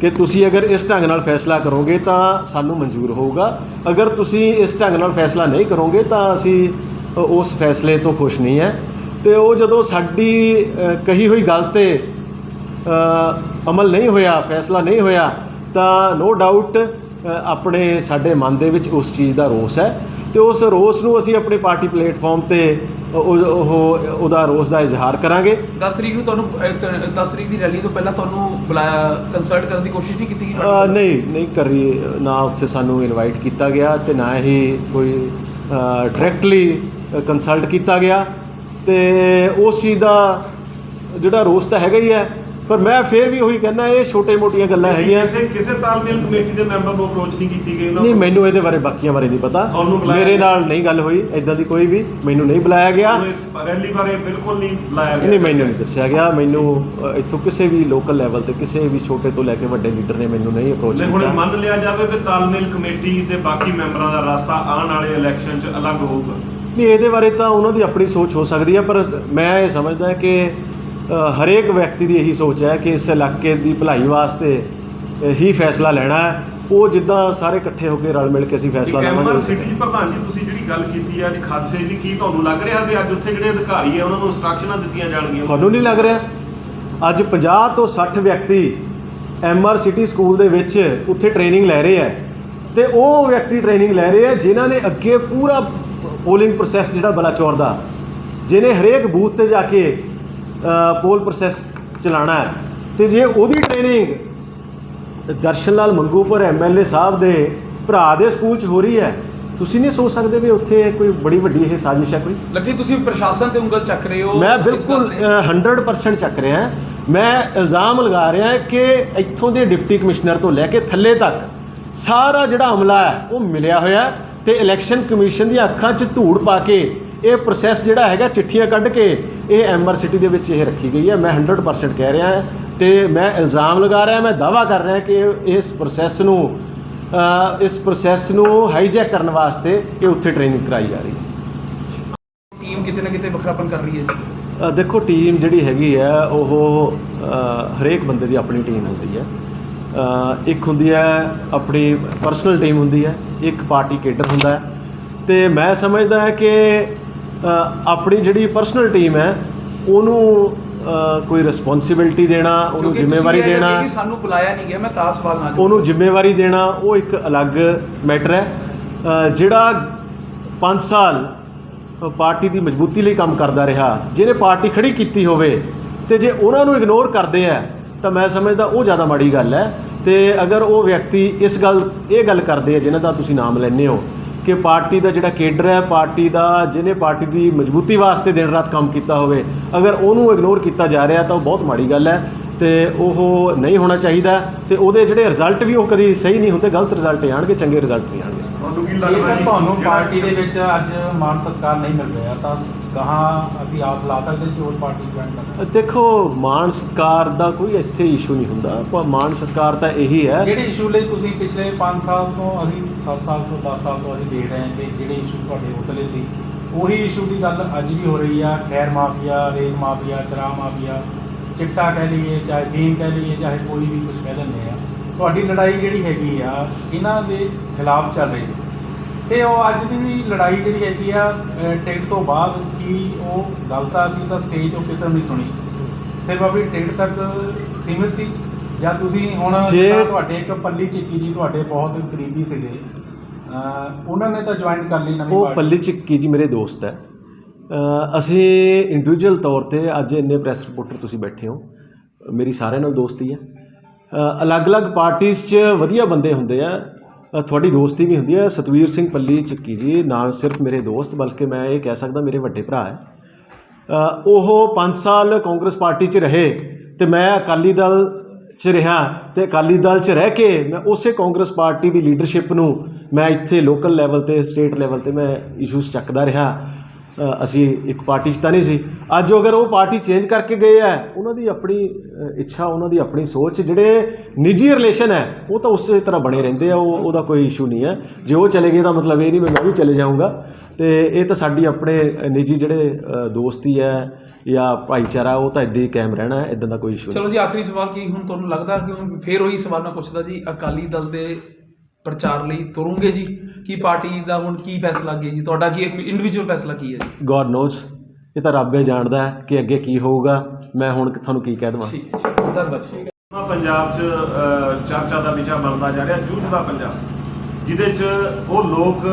ਕਿ ਤੁਸੀਂ ਅਗਰ ਇਸ ਢੰਗ ਨਾਲ ਫੈਸਲਾ ਕਰੋਗੇ ਤਾਂ ਸਾਨੂੰ ਮਨਜ਼ੂਰ ਹੋਊਗਾ, ਅਗਰ ਤੁਸੀਂ ਇਸ ਢੰਗ ਨਾਲ ਫੈਸਲਾ ਨਹੀਂ ਕਰੋਗੇ ਤਾਂ ਅਸੀਂ ਉਸ ਫੈਸਲੇ ਤੋਂ ਖੁਸ਼ ਨਹੀਂ ਹੈ। ਤੇ ਉਹ ਜਦੋਂ ਸਾਡੀ ਕਹੀ ਹੋਈ ਗੱਲ 'ਤੇ ਅਮਲ ਨਹੀਂ ਹੋਇਆ, ਫੈਸਲਾ ਨਹੀਂ ਹੋਇਆ, ਤਾਂ ਨੋ ਡਾਊਟ ਸਾਡੇ ਮਨ ਦੇ ਵਿੱਚ ਉਸ ਚੀਜ਼ ਦਾ ਰੋਸ ਹੈ। ਤੇ ਉਸ ਰੋਸ ਨੂੰ ਅਸੀਂ ਆਪਣੇ ਪਾਰਟੀ ਪਲੇਟਫਾਰਮ 'ਤੇ ਉਹਦਾ ਰੋਸ ਦਾ ਇਜ਼ਹਾਰ ਕਰਾਂਗੇ। 10 ਤਰੀਕ ਨੂੰ ਤੁਹਾਨੂੰ 10 ਤਰੀਕ ਦੀ ਰੈਲੀ ਤੋਂ ਪਹਿਲਾਂ ਤੁਹਾਨੂੰ ਬੁਲਾਇਆ, ਕੰਸਲਟ ਕਰਨ ਦੀ ਕੋਸ਼ਿਸ਼ ਨਹੀਂ ਕੀਤੀ ਗਈ? ਨਹੀਂ ਕਰੀ, ਨਾ ਉੱਥੇ ਸਾਨੂੰ ਇਨਵਾਈਟ ਕੀਤਾ ਗਿਆ ਤੇ ਨਾ ਹੀ ਕੋਈ ਡਾਇਰੈਕਟਲੀ ਕੰਸਲਟ ਕੀਤਾ ਗਿਆ। ਤੇ ਉਸ ਚੀਜ਼ ਦਾ ਜਿਹੜਾ ਰੋਸ ਤਾਂ ਹੈਗਾ ਹੀ ਹੈ, ਪਰ ਮੈਂ ਫਿਰ ਵੀ ਉਹੀ ਕਹਿੰਦਾ ਇਹ ਛੋਟੇ-ਮੋਟੀਆਂ ਗੱਲਾਂ ਹੈਗੀਆਂ। ਕਿਸੇ ਤਾਲਮੇਲ ਕਮੇਟੀ ਦੇ ਮੈਂਬਰ ਨੂੰ ਅਪਰੋਚ ਨਹੀਂ ਕੀਤੀ ਗਈ? ਨਹੀਂ, ਮੈਨੂੰ ਇਹਦੇ ਬਾਰੇ ਬਾਕੀਆਂ ਬਾਰੇ ਨਹੀਂ ਪਤਾ, ਮੇਰੇ ਨਾਲ ਨਹੀਂ ਗੱਲ ਹੋਈ ਇਦਾਂ ਦੀ ਕੋਈ ਵੀ, ਮੈਨੂੰ ਨਹੀਂ ਬੁਲਾਇਆ ਗਿਆ। ਰੈਲੀ ਬਾਰੇ ਬਿਲਕੁਲ ਨਹੀਂ ਬੁਲਾਇਆ ਗਿਆ? ਨਹੀਂ, ਮੈਨੂੰ ਨਹੀਂ ਦੱਸਿਆ ਗਿਆ। ਮੈਨੂੰ ਇੱਥੋਂ ਕਿਸੇ ਵੀ ਲੋਕਲ ਲੈਵਲ ਤੇ ਕਿਸੇ ਵੀ ਛੋਟੇ ਤੋਂ ਲੈ ਕੇ ਵੱਡੇ ਲੀਡਰ ਨੇ ਮੈਨੂੰ ਨਹੀਂ ਅਪਰੋਚ ਕੀਤਾ। ਹੁਣ ਮੰਨ ਲਿਆ ਜਾਵੇ ਕਿ ਤਾਲਮੇਲ ਕਮੇਟੀ ਦੇ ਬਾਕੀ ਮੈਂਬਰਾਂ ਦਾ ਰਸਤਾ ਆਉਣ ਵਾਲੇ ਇਲੈਕਸ਼ਨ 'ਚ ਅਲੱਗ ਹੋਊਗਾ? ਨਹੀਂ, ਇਹਦੇ ਬਾਰੇ ਤਾਂ ਉਹਨਾਂ ਦੀ ਆਪਣੀ ਸੋਚ ਹੋ ਸਕਦੀ ਹੈ, ਪਰ ਮੈਂ ਇਹ ਸਮਝਦਾ ਕਿ ਹਰੇਕ ਵਿਅਕਤੀ ਦੀ ਇਹੀ ਸੋਚ ਹੈ ਕਿ ਇਸ ਇਲਾਕੇ ਦੀ ਭਲਾਈ ਵਾਸਤੇ ਹੀ ਫੈਸਲਾ ਲੈਣਾ ਹੈ। ਉਹ ਜਿੱਦਾਂ ਸਾਰੇ ਇਕੱਠੇ ਹੋ ਕੇ ਰਲ ਮਿਲ ਕੇ ਅਸੀਂ ਫੈਸਲਾ ਲਵਾਂਗੇ। ਐਮਆਰ ਸਿਟੀ 'ਚ ਪ੍ਰਧਾਨ ਜੀ ਤੁਸੀਂ ਜਿਹੜੀ ਗੱਲ ਕੀਤੀ ਹੈ ਜੀ ਖਾਦਸੇ ਦੀ, ਕੀ ਤੁਹਾਨੂੰ ਲੱਗ ਰਿਹਾ ਵੀ ਅੱਜ ਉੱਥੇ ਜਿਹੜੇ ਅਧਿਕਾਰੀ ਹੈ ਉਹਨਾਂ ਨੂੰ ਇੰਸਟਰਕਸ਼ਨਾਂ ਦਿੱਤੀਆਂ ਜਾਣਗੀਆਂ? ਤੁਹਾਨੂੰ ਨਹੀਂ ਲੱਗ ਰਿਹਾ? ਅੱਜ 50 ਤੋਂ 60 ਵਿਅਕਤੀ ਐਮਆਰ ਸਿਟੀ ਸਕੂਲ ਦੇ ਵਿੱਚ ਉੱਥੇ ਟ੍ਰੇਨਿੰਗ ਲੈ ਰਹੇ ਹੈ, ਤੇ ਉਹ ਵਿਅਕਤੀ ਟ੍ਰੇਨਿੰਗ ਲੈ ਰਹੇ ਹੈ ਜਿਨ੍ਹਾਂ ਨੇ ਅੱਗੇ ਪੂਰਾ ਪੋਲਿੰਗ ਪ੍ਰੋਸੈਸ ਜਿਹੜਾ ਬਲਾਚੌਰ ਦਾ, ਜਿਹਨੇ ਹਰੇਕ ਬੂਥ ਤੇ ਜਾ ਕੇ ਪੋਲ ਪ੍ਰੋਸੈਸ ਚਲਾਉਣਾ ਹੈ। ਤੇ ਜੇ ਉਹਦੀ ਟ੍ਰੇਨਿੰਗ ਦਰਸ਼ਨ ਲਾਲ ਮੰਗੂਪੁਰ ਐਮਐਲਏ ਸਾਹਿਬ ਦੇ ਭਰਾ ਦੇ ਸਕੂਲ 'ਚ ਹੋ ਰਹੀ ਹੈ, ਤੁਸੀਂ ਨਹੀਂ ਸੋਚ ਸਕਦੇ ਵੀ ਉੱਥੇ ਕੋਈ ਬੜੀ ਵੱਡੀ ਇਹ ਸਾਜ਼ਿਸ਼ ਹੈ ਕੋਈ? ਲੱਗੀ ਤੁਸੀਂ ਪ੍ਰਸ਼ਾਸਨ ਤੇ ਉਂਗਲ ਚੱਕ ਰਹੇ ਹੋ? ਮੈਂ ਬਿਲਕੁਲ 100% ਚੱਕ ਰਿਹਾ। ਮੈਂ ਇਲਜ਼ਾਮ ਲਗਾ ਰਿਹਾ ਕਿ ਇੱਥੋਂ ਦੇ ਡਿਪਟੀ ਕਮਿਸ਼ਨਰ ਤੋਂ ਲੈ ਕੇ ਥੱਲੇ ਤੱਕ ਸਾਰਾ ਜਿਹੜਾ ਅਮਲਾ ਹੈ ਉਹ ਮਿਲਿਆ ਹੋਇਆ, ਤੇ ਇਲੈਕਸ਼ਨ ਕਮਿਸ਼ਨ ਦੀਆਂ ਅੱਖਾਂ 'ਚ ਧੂੜ ਪਾ ਕੇ ਇਹ ਪ੍ਰੋਸੈਸ ਜਿਹੜਾ ਹੈਗਾ, ਚਿੱਠੀਆਂ ਕੱਢ ਕੇ ਇਹ ਐਮਆਰ ਸਿਟੀ ਦੇ ਵਿੱਚ ਇਹ ਰੱਖੀ ਗਈ ਹੈ। ਮੈਂ 100% ਕਹਿ ਰਿਹਾ ਹਾਂ, ਤੇ ਮੈਂ ਇਲਜ਼ਾਮ ਲਗਾ ਰਿਹਾ, ਮੈਂ ਦਾਅਵਾ ਕਰ ਰਿਹਾ ਕਿ ਇਸ ਪ੍ਰੋਸੈਸ ਨੂੰ ਹਾਈਜੈਕ ਕਰਨ ਵਾਸਤੇ ਇਹ ਉੱਥੇ ਟ੍ਰੇਨਿੰਗ ਕਰਾਈ ਜਾ ਰਹੀ ਹੈ। ਟੀਮ ਕਿਤੇ ਨਾ ਕਿਤੇ ਵੱਖਰਾਪਨ ਕਰ ਰਹੀ ਹੈ ਜੀ? ਦੇਖੋ, ਟੀਮ ਜਿਹੜੀ ਹੈਗੀ ਹੈ ਉਹ ਹਰੇਕ ਬੰਦੇ ਦੀ ਆਪਣੀ ਟੀਮ ਹੁੰਦੀ ਹੈ। ਇੱਕ ਹੁੰਦੀ ਹੈ ਆਪਣੀ ਪਰਸਨਲ ਟੀਮ ਹੁੰਦੀ ਹੈ, ਇੱਕ ਪਾਰਟੀ ਕੇਡਰ ਹੁੰਦਾ ਹੈ। ਤੇ ਮੈਂ ਸਮਝਦਾ ਹੈ ਕਿ ਆਪਣੀ ਜਿਹੜੀ ਪਰਸਨਲ ਟੀਮ ਹੈ ਉਹਨੂੰ ਕੋਈ ਰਿਸਪੌਂਸਿਬਿਲਟੀ ਦੇਣਾ, ਉਹਨੂੰ ਜ਼ਿੰਮੇਵਾਰੀ ਦੇਣਾ, ਸਾਨੂੰ ਬੁਲਾਇਆ ਨਹੀਂ ਗਿਆ, ਮੈਂ ਤਾਂ ਸਵਾਲ ਨਾ ਉਹਨੂੰ ਜ਼ਿੰਮੇਵਾਰੀ ਦੇਣਾ ਉਹ ਇੱਕ ਅਲੱਗ ਮੈਟਰ ਹੈ। ਜਿਹੜਾ 5 ਸਾਲ ਪਾਰਟੀ ਦੀ ਮਜ਼ਬੂਤੀ ਲਈ ਕੰਮ ਕਰਦਾ ਰਿਹਾ, ਜਿਹਨੇ ਪਾਰਟੀ ਖੜੀ ਕੀਤੀ ਹੋਵੇ, ਤੇ ਜੇ ਉਹਨਾਂ ਨੂੰ ਇਗਨੋਰ ਕਰਦੇ ਆ ਤਾਂ ਮੈਂ ਸਮਝਦਾ ਉਹ ਜ਼ਿਆਦਾ ਮਾੜੀ ਗੱਲ ਹੈ। ਤੇ ਅਗਰ ਉਹ ਵਿਅਕਤੀ ਇਹ ਗੱਲ ਕਰਦੇ ਆ ਜਿਨ੍ਹਾਂ ਦਾ ਤੁਸੀਂ ਨਾਮ ਲੈਂਦੇ ਹੋ ਕਿ ਪਾਰਟੀ ਦਾ ਜਿਹੜਾ ਕੇਡਰ ਹੈ, ਪਾਰਟੀ ਦਾ ਜਿਹਨੇ ਪਾਰਟੀ ਦੀ ਮਜ਼ਬੂਤੀ ਵਾਸਤੇ ਦਿਨ ਰਾਤ ਕੰਮ ਕੀਤਾ ਹੋਵੇ, ਅਗਰ ਉਹਨੂੰ ਇਗਨੋਰ ਕੀਤਾ ਜਾ ਰਿਹਾ ਤਾਂ ਉਹ ਬਹੁਤ ਮਾੜੀ ਗੱਲ ਹੈ, ਤੇ ਉਹ ਨਹੀਂ ਹੋਣਾ ਚਾਹੀਦਾ। ਤੇ ਉਹਦੇ ਜਿਹੜੇ ਰਿਜ਼ਲਟ ਵੀ ਉਹ ਕਦੀ ਸਹੀ ਨਹੀਂ ਹੁੰਦੇ, ਗਲਤ ਰਿਜ਼ਲਟ ਹੀ ਆਉਣਗੇ, ਚੰਗੇ ਰਿਜ਼ਲਟ ਨਹੀਂ ਆਉਣਗੇ। ਜੇਕਰ ਤੁਹਾਨੂੰ ਪਾਰਟੀ ਦੇ ਵਿੱਚ ਅੱਜ ਮਾਨ ਸਤਿਕਾਰ ਨਹੀਂ ਮਿਲ ਰਿਹਾ ਤਾਂ ਕਹਾਂ ਅਸੀਂ ਆਸ ਲਾ ਸਕਦੇ ਕਿ ਹੋਰ ਪਾਰਟੀ ਜੁਆਇਨ ਕਰਨਾ? ਦੇਖੋ, ਮਾਨ ਸਤਿਕਾਰ ਦਾ ਕੋਈ ਇੱਥੇ ਇਸ਼ੂ ਨਹੀਂ ਹੁੰਦਾ, ਪਰ ਮਾਨ ਸਤਿਕਾਰ ਤਾਂ ਇਹੀ ਹੈ ਜਿਹੜੇ ਇਸ਼ੂ ਲਈ ਤੁਸੀਂ ਪਿਛਲੇ 5 ਸਾਲ ਤੋਂ ਅਸੀਂ 7 ਸਾਲ ਤੋਂ 10 ਸਾਲ ਤੋਂ ਅਸੀਂ ਦੇਖ ਰਹੇ ਹਾਂ ਕਿ ਜਿਹੜੇ ਇਸ਼ੂ ਤੁਹਾਡੇ ਉਸਲੇ ਸੀ, ਉਹੀ ਇਸ਼ੂ ਦੀ ਗੱਲ ਅੱਜ ਵੀ ਹੋ ਰਹੀ ਆ। ਖੈਰ ਮਾਫੀਆ, ਰੇਲ ਮਾਫੀਆ, ਸ਼ਰਾਬ ਮਾਫੀਆ, ਚਿੱਟਾ ਕਹਿ ਲਈਏ, ਚਾਹੇ ਫੀਮ ਕਹਿ ਲਈਏ, ਚਾਹੇ ਕੋਈ ਵੀ ਕੁਝ ਕਹਿ ਦਿੰਦੇ ਆ। ਤੁਹਾਡੀ ਲੜਾਈ ਜਿਹੜੀ ਹੈਗੀ ਆ ਇਹਨਾਂ ਦੇ ਖਿਲਾਫ ਚੱਲ ਰਹੀ ਸੀ, ਤੇ ਉਹ ਅੱਜ ਦੀ ਵੀ ਲੜਾਈ ਜਿਹੜੀ ਹੈਗੀ ਆ ਟਿਕਟ ਤੋਂ ਬਾਅਦ ਕੀ ਉਹ ਗਲਤ ਸੀ ਤਾਂ ਸਟੇਜ ਤੋਂ ਕਿਸੇ ਨੇ ਨਹੀਂ ਸੁਣੀ, ਸਿਰਫ ਆਪਣੀ ਟਿਕਟ ਤੱਕ ਸੀਮਿਤ ਸੀ? ਜਾਂ ਤੁਸੀਂ ਹੁਣ ਤੁਹਾਡੇ ਇੱਕ ਪੱਲੀ ਚਿੱਕੀ ਜੀ ਤੁਹਾਡੇ ਬਹੁਤ ਕਰੀਬੀ ਸੀਗੇ, ਉਹਨਾਂ ਨੇ ਤਾਂ ਜੁਆਇਨ ਕਰ ਲਈ ਨਵੀਂ ਉਹ ਪਾਰਟੀ? ਪੱਲੀ ਚਿੱਕੀ ਜੀ ਮੇਰੇ ਦੋਸਤ ਹੈ। ਅਸੀਂ ਇੰਡੀਵਿਜੂਅਲ ਤੌਰ ਤੇ ਅੱਜ ਇੰਨੇ ਪ੍ਰੈਸ ਰਿਪੋਰਟਰ ਤੁਸੀਂ ਬੈਠੇ ਹੋ, ਮੇਰੀ ਸਾਰਿਆਂ ਨਾਲ ਦੋਸਤੀ ਹੈ। ਅਲੱਗ-ਅਲੱਗ ਪਾਰਟੀਆਂ 'ਚ ਵਧੀਆ ਬੰਦੇ ਹੁੰਦੇ ਆ, ਤੁਹਾਡੀ ਦੋਸਤੀ ਵੀ ਹੁੰਦੀ ਹੈ। ਸਤਵੀਰ ਸਿੰਘ ਪੱਲੀ ਚਿੱਕੀ ਜੀ ਨਾ ਸਿਰਫ ਮੇਰੇ ਦੋਸਤ ਬਲਕਿ ਮੈਂ ਇਹ ਕਹਿ ਸਕਦਾ ਮੇਰੇ ਵੱਡੇ ਭਰਾ ਹੈ। ਉਹ 5 ਸਾਲ ਕਾਂਗਰਸ ਪਾਰਟੀ 'ਚ ਰਹੇ ਤੇ ਮੈਂ ਅਕਾਲੀ ਦਲ 'ਚ ਰਿਹਾ, ਤੇ ਅਕਾਲੀ ਦਲ 'ਚ ਰਹਿ ਕੇ ਮੈਂ ਉਸੇ ਕਾਂਗਰਸ ਪਾਰਟੀ ਦੀ ਲੀਡਰਸ਼ਿਪ ਨੂੰ ਮੈਂ ਇੱਥੇ ਲੋਕਲ ਲੈਵਲ ਤੇ ਸਟੇਟ ਲੈਵਲ ਤੇ ਮੈਂ ਇਸ਼ੂਜ਼ ਚੱਕਦਾ ਰਿਹਾ। ਅਸੀਂ ਇੱਕ ਪਾਰਟੀ 'ਚ ਤਾਂ ਨਹੀਂ ਸੀ। ਅੱਜ ਅਗਰ ਉਹ ਪਾਰਟੀ ਚੇਂਜ ਕਰਕੇ ਗਏ ਹੈ, ਉਹਨਾਂ ਦੀ ਆਪਣੀ ਇੱਛਾ, ਉਹਨਾਂ ਦੀ ਆਪਣੀ ਸੋਚ, ਜਿਹੜੇ ਨਿੱਜੀ ਰਿਲੇਸ਼ਨ ਹੈ ਉਹ ਤਾਂ ਉਸੇ ਤਰ੍ਹਾਂ ਬਣੇ ਰਹਿੰਦੇ ਆ, ਉਹਦਾ ਕੋਈ ਇਸ਼ੂ ਨਹੀਂ ਹੈ। ਜੇ ਉਹ ਚਲੇ ਗਏ ਤਾਂ ਮਤਲਬ ਇਹ ਨਹੀਂ ਮੈਂ ਵੀ ਚਲੇ ਜਾਊਂਗਾ, ਤੇ ਇਹ ਤਾਂ ਸਾਡੀ ਆਪਣੇ ਨਿੱਜੀ ਜਿਹੜੇ ਦੋਸਤੀ ਹੈ ਜਾਂ ਭਾਈਚਾਰਾ ਉਹ ਤਾਂ ਇੱਦਾਂ ਹੀ ਕਾਇਮ ਰਹਿਣਾ ਹੈ, ਇੱਦਾਂ ਦਾ ਕੋਈ ਇਸ਼ੂ ਨਹੀਂ। ਚਲੋ ਜੀ, ਆਖਰੀ ਸਵਾਲ ਕੀ ਹੁਣ ਤੁਹਾਨੂੰ ਲੱਗਦਾ ਕਿ ਹੁਣ ਫੇਰ ਉਹੀ ਸਵਾਲ ਮੈਂ ਪੁੱਛਦਾ ਜੀ, ਅਕਾਲੀ ਦਲ ਦੇ ਪ੍ਰਚਾਰ ਲਈ ਤੁਰੋਂਗੇ ਜੀ? ਕੀ ਪਾਰਟੀ ਦਾ ਹੁਣ ਕੀ ਫੈਸਲਾ ਅੱਗੇ ਜੀ? ਤੁਹਾਡਾ ਕੀ ਇੰਡੀਵਿਜੂਅਲ ਫੈਸਲਾ ਕੀ ਹੈ ਜੀ? ਗੋਡ ਨੋਜ਼, ਇਹ ਤਾਂ ਰੱਬ ਹੀ ਜਾਣਦਾ ਹੈ ਕਿ ਅੱਗੇ ਕੀ ਹੋਊਗਾ। ਮੈਂ ਹੁਣ ਤੁਹਾਨੂੰ ਕੀ ਕਹਿ ਦੇਵਾਂ। ਠੀਕ ਹੈ, ਧੰਨਵਾਦ। ਪੰਜਾਬ 'ਚ ਚਰਚਾ ਦਾ ਵਿਸ਼ਾ ਬਣਦਾ ਜਾ ਰਿਹਾ ਯੂਥ ਦਾ ਪੰਜਾਬ, ਜਿਹਦੇ 'ਚ ਉਹ ਲੋਕ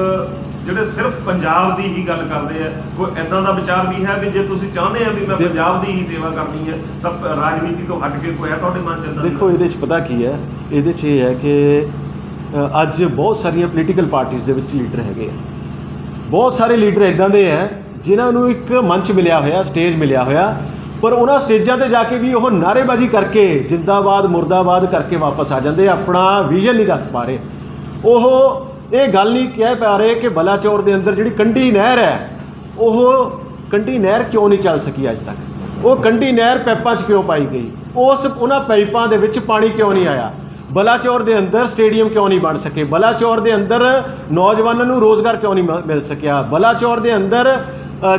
ਜਿਹੜੇ ਸਿਰਫ ਪੰਜਾਬ ਦੀ ਹੀ ਗੱਲ ਕਰਦੇ ਆ, ਕੋਈ ਐਦਾਂ ਦਾ ਵਿਚਾਰ ਵੀ ਹੈ ਵੀ ਜੇ ਤੁਸੀਂ ਚਾਹੁੰਦੇ ਆ ਵੀ ਮੈਂ ਪੰਜਾਬ ਦੀ ਹੀ ਸੇਵਾ ਕਰਨੀ ਹੈ ਤਾਂ ਰਾਜਨੀਤੀ ਤੋਂ ਹਟ ਕੇ ਕੋਈ ਹੈ ਤੁਹਾਡੇ ਮਨ 'ਚ ਏਦਾਂ ਦੀ? ਦੇਖੋ ਇਹਦੇ 'ਚ ਪਤਾ ਕੀ ਹੈ, ਇਹਦੇ 'ਚ ਇਹ ਹੈ ਕਿ ਅੱਜ ਬਹੁਤ ਸਾਰੀਆਂ ਪੋਲੀਟੀਕਲ ਪਾਰਟੀਆਂ ਦੇ ਵਿੱਚ ਲੀਡਰ ਹੈਗੇ ਆ। ਬਹੁਤ ਸਾਰੇ ਲੀਡਰ ਇਦਾਂ ਦੇ ਹੈ ਜਿਨ੍ਹਾਂ ਨੂੰ ਇੱਕ ਮੰਚ ਮਿਲਿਆ ਹੋਇਆ, ਸਟੇਜ ਮਿਲਿਆ ਹੋਇਆ, ਪਰ ਉਹਨਾਂ ਸਟੇਜਾਂ ਤੇ ਜਾ ਕੇ ਵੀ ਉਹ ਨਾਅਰੇਬਾਜ਼ੀ ਕਰਕੇ ਜਿੰਦਾਬਾਦ ਮੁਰਦਾਬਾਦ ਕਰਕੇ ਵਾਪਸ ਆ ਜਾਂਦੇ, ਆਪਣਾ ਵਿਜ਼ਨ ਨਹੀਂ ਦੱਸ ਪਾ ਰਹੇ। ਉਹ ਇਹ ਗੱਲ ਨਹੀਂ ਕਹਿ ਪਾ ਰਹੇ ਕਿ ਬਲਾਚੌਰ ਦੇ ਅੰਦਰ ਜਿਹੜੀ ਕੰਢੀ ਨਹਿਰ ਹੈ, ਉਹ ਕੰਢੀ ਨਹਿਰ ਕਿਉਂ ਨਹੀਂ ਚੱਲ ਸਕੀ ਅੱਜ ਤੱਕ। ਉਹ ਕੰਢੀ ਨਹਿਰ ਪੈਪਾਂ 'ਚ ਕਿਉਂ ਪਾਈ ਗਈ, ਉਹਨਾਂ ਪਾਈਪਾਂ ਦੇ ਵਿੱਚ ਪਾਣੀ ਕਿਉਂ ਨਹੀਂ ਆਇਆ। ਬਲਾਚੌਰ ਦੇ ਅੰਦਰ ਸਟੇਡੀਅਮ ਕਿਉਂ ਨਹੀਂ ਬਣ ਸਕੇ। ਬਲਾਚੌਰ ਦੇ ਅੰਦਰ ਨੌਜਵਾਨਾਂ ਨੂੰ ਰੋਜ਼ਗਾਰ ਕਿਉਂ ਨਹੀਂ ਮਿਲ ਸਕਿਆ। ਬਲਾਚੌਰ ਦੇ ਅੰਦਰ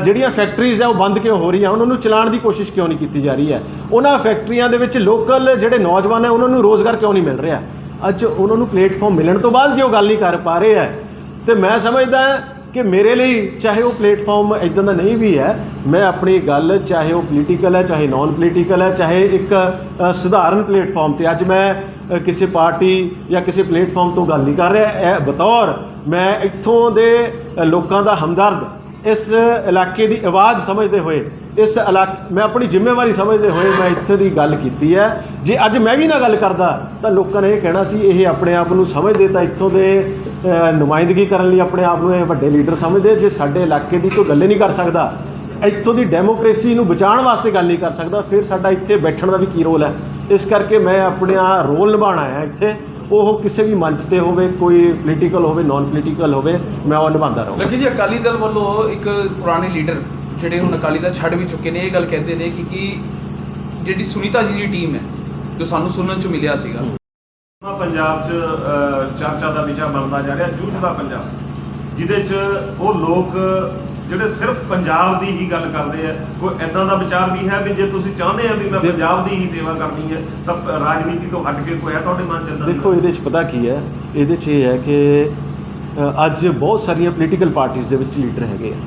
ਜਿਹੜੀਆਂ ਫੈਕਟਰੀਜ਼ ਹੈ ਉਹ ਬੰਦ ਕਿਉਂ ਹੋ ਰਹੀਆਂ, ਉਹਨਾਂ ਨੂੰ ਚਲਾਉਣ ਦੀ ਕੋਸ਼ਿਸ਼ ਕਿਉਂ ਨਹੀਂ ਕੀਤੀ ਜਾ ਰਹੀ ਹੈ। ਉਹਨਾਂ ਫੈਕਟਰੀਆਂ ਦੇ ਵਿੱਚ ਲੋਕਲ ਜਿਹੜੇ ਨੌਜਵਾਨ ਹੈ ਉਹਨਾਂ ਨੂੰ ਰੋਜ਼ਗਾਰ ਕਿਉਂ ਨਹੀਂ ਮਿਲ ਰਿਹਾ। ਅੱਜ ਉਹਨਾਂ ਨੂੰ ਪਲੇਟਫਾਰਮ ਮਿਲਣ ਤੋਂ ਬਾਅਦ ਜੇ ਉਹ ਗੱਲ ਨਹੀਂ ਕਰ ਪਾ ਰਹੇ ਹੈ, ਤੇ ਮੈਂ ਸਮਝਦਾ ਕਿ ਮੇਰੇ ਲਈ ਚਾਹੇ ਉਹ ਪਲੇਟਫਾਰਮ ਇਦਾਂ ਦਾ ਨਹੀਂ ਵੀ ਹੈ, ਮੈਂ ਆਪਣੀ ਗੱਲ ਚਾਹੇ ਉਹ ਪੋਲੀਟੀਕਲ ਹੈ ਚਾਹੇ ਨਾਨ ਪੋਲੀਟੀਕਲ ਹੈ, ਚਾਹੇ ਇੱਕ ਸਧਾਰਨ ਪਲੇਟਫਾਰਮ 'ਤੇ ਅੱਜ ਮੈਂ ਕਿਸੇ ਪਾਰਟੀ ਜਾਂ ਕਿਸੇ ਪਲੇਟਫਾਰਮ ਤੋਂ ਗੱਲ ਨਹੀਂ ਕਰ ਰਿਹਾ। ਇਹ ਬਤੌਰ ਮੈਂ ਇੱਥੋਂ ਦੇ ਲੋਕਾਂ ਦਾ ਹਮਦਰਦ, ਇਸ ਇਲਾਕੇ ਦੀ ਆਵਾਜ਼ ਸਮਝਦੇ ਹੋਏ, ਮੈਂ ਆਪਣੀ ਜ਼ਿੰਮੇਵਾਰੀ ਸਮਝਦੇ ਹੋਏ ਮੈਂ ਇੱਥੇ ਦੀ ਗੱਲ ਕੀਤੀ ਹੈ। ਜੇ ਅੱਜ ਮੈਂ ਵੀ ਨਾ ਗੱਲ ਕਰਦਾ ਤਾਂ ਲੋਕਾਂ ਨੇ ਇਹ ਕਹਿਣਾ ਸੀ ਇਹ ਆਪਣੇ ਆਪ ਨੂੰ ਸਮਝਦੇ ਤਾਂ ਇੱਥੋਂ ਦੇ ਨੁਮਾਇੰਦਗੀ ਕਰਨ ਲਈ ਆਪਣੇ ਆਪ ਨੂੰ ਇਹ ਵੱਡੇ ਲੀਡਰ ਸਮਝਦੇ। ਜੇ ਸਾਡੇ ਇਲਾਕੇ ਦੀ ਕੋਈ ਗੱਲ ਹੀ ਨਹੀਂ ਕਰ ਸਕਦਾ, ਇੱਥੋਂ ਦੀ ਡੈਮੋਕ੍ਰੇਸੀ ਨੂੰ ਬਚਾਉਣ ਵਾਸਤੇ ਗੱਲ ਨਹੀਂ ਕਰ ਸਕਦਾ, ਫਿਰ ਸਾਡਾ ਇੱਥੇ ਬੈਠਣ ਦਾ ਵੀ ਕੀ ਰੋਲ ਹੈ। ਇਸ ਕਰਕੇ ਮੈਂ ਆਪਣਾ ਰੋਲ ਨਿਭਾਉਣਾ ਹੈ ਇੱਥੇ, ਉਹ ਕਿਸੇ ਵੀ ਮੰਚ ਤੇ ਹੋਵੇ, ਕੋਈ ਪੋਲੀਟੀਕਲ ਹੋਵੇ ਨਾਨ ਪੋਲੀਟੀਕਲ ਹੋਵੇ, ਮੈਂ ਉਹ ਨਿਭਾਉਂਦਾ ਰਹਾਂ। ਲੇਕਿਨ ਜੀ ਅਕਾਲੀ ਦਲ ਵੱਲੋਂ ਇੱਕ ਪੁਰਾਣੇ ਲੀਡਰ ਜਿਹੜੇ ਹੁਣ ਅਕਾਲੀ ਦਲ ਛੱਡ ਵੀ ਚੁੱਕੇ ਨੇ, ਇਹ ਗੱਲ ਕਹਿੰਦੇ ਨੇ ਕਿ ਜਿਹੜੀ ਸੁਨੀਤਾ ਜੀ ਦੀ ਟੀਮ ਹੈ, ਜੋ ਸਾਨੂੰ ਸੁਣਨ 'ਚ ਮਿਲਿਆ ਸੀਗਾ, ਪੰਜਾਬ 'ਚ ਚਰਚਾ ਦਾ ਵਿਸ਼ਾ ਬਣਦਾ ਜਾ ਰਿਹਾ ਜੂਝਦਾ ਪੰਜਾਬ, ਜਿਹਦੇ 'ਚ ਉਹ ਲੋਕ ਜਿਹੜੇ ਸਿਰਫ ਪੰਜਾਬ ਦੀ ਹੀ ਗੱਲ ਕਰਦੇ ਆ। ਕੋਈ ਐਦਾਂ ਦਾ ਵਿਚਾਰ ਵੀ ਹੈ ਵੀ ਜੇ ਤੁਸੀਂ ਚਾਹੁੰਦੇ ਆ ਵੀ ਮੈਂ ਪੰਜਾਬ ਦੀ ਹੀ ਸੇਵਾ ਕਰਨੀ ਹੈ ਤਾਂ ਰਾਜਨੀਤੀ ਤੋਂ ਹਟ ਕੇ ਕੋਈ ਹੈ ਤੁਹਾਡੇ ਮਨ 'ਚ ਏਦਾਂ ਦੀ? ਦੇਖੋ ਇਹਦੇ 'ਚ ਪਤਾ ਕੀ ਹੈ, ਇਹਦੇ 'ਚ ਇਹ ਹੈ ਕਿ ਅੱਜ ਬਹੁਤ ਸਾਰੀਆਂ ਪੋਲੀਟੀਕਲ ਪਾਰਟੀਆਂ ਦੇ ਵਿੱਚ ਲੀਡਰ ਹੈਗੇ ਆ।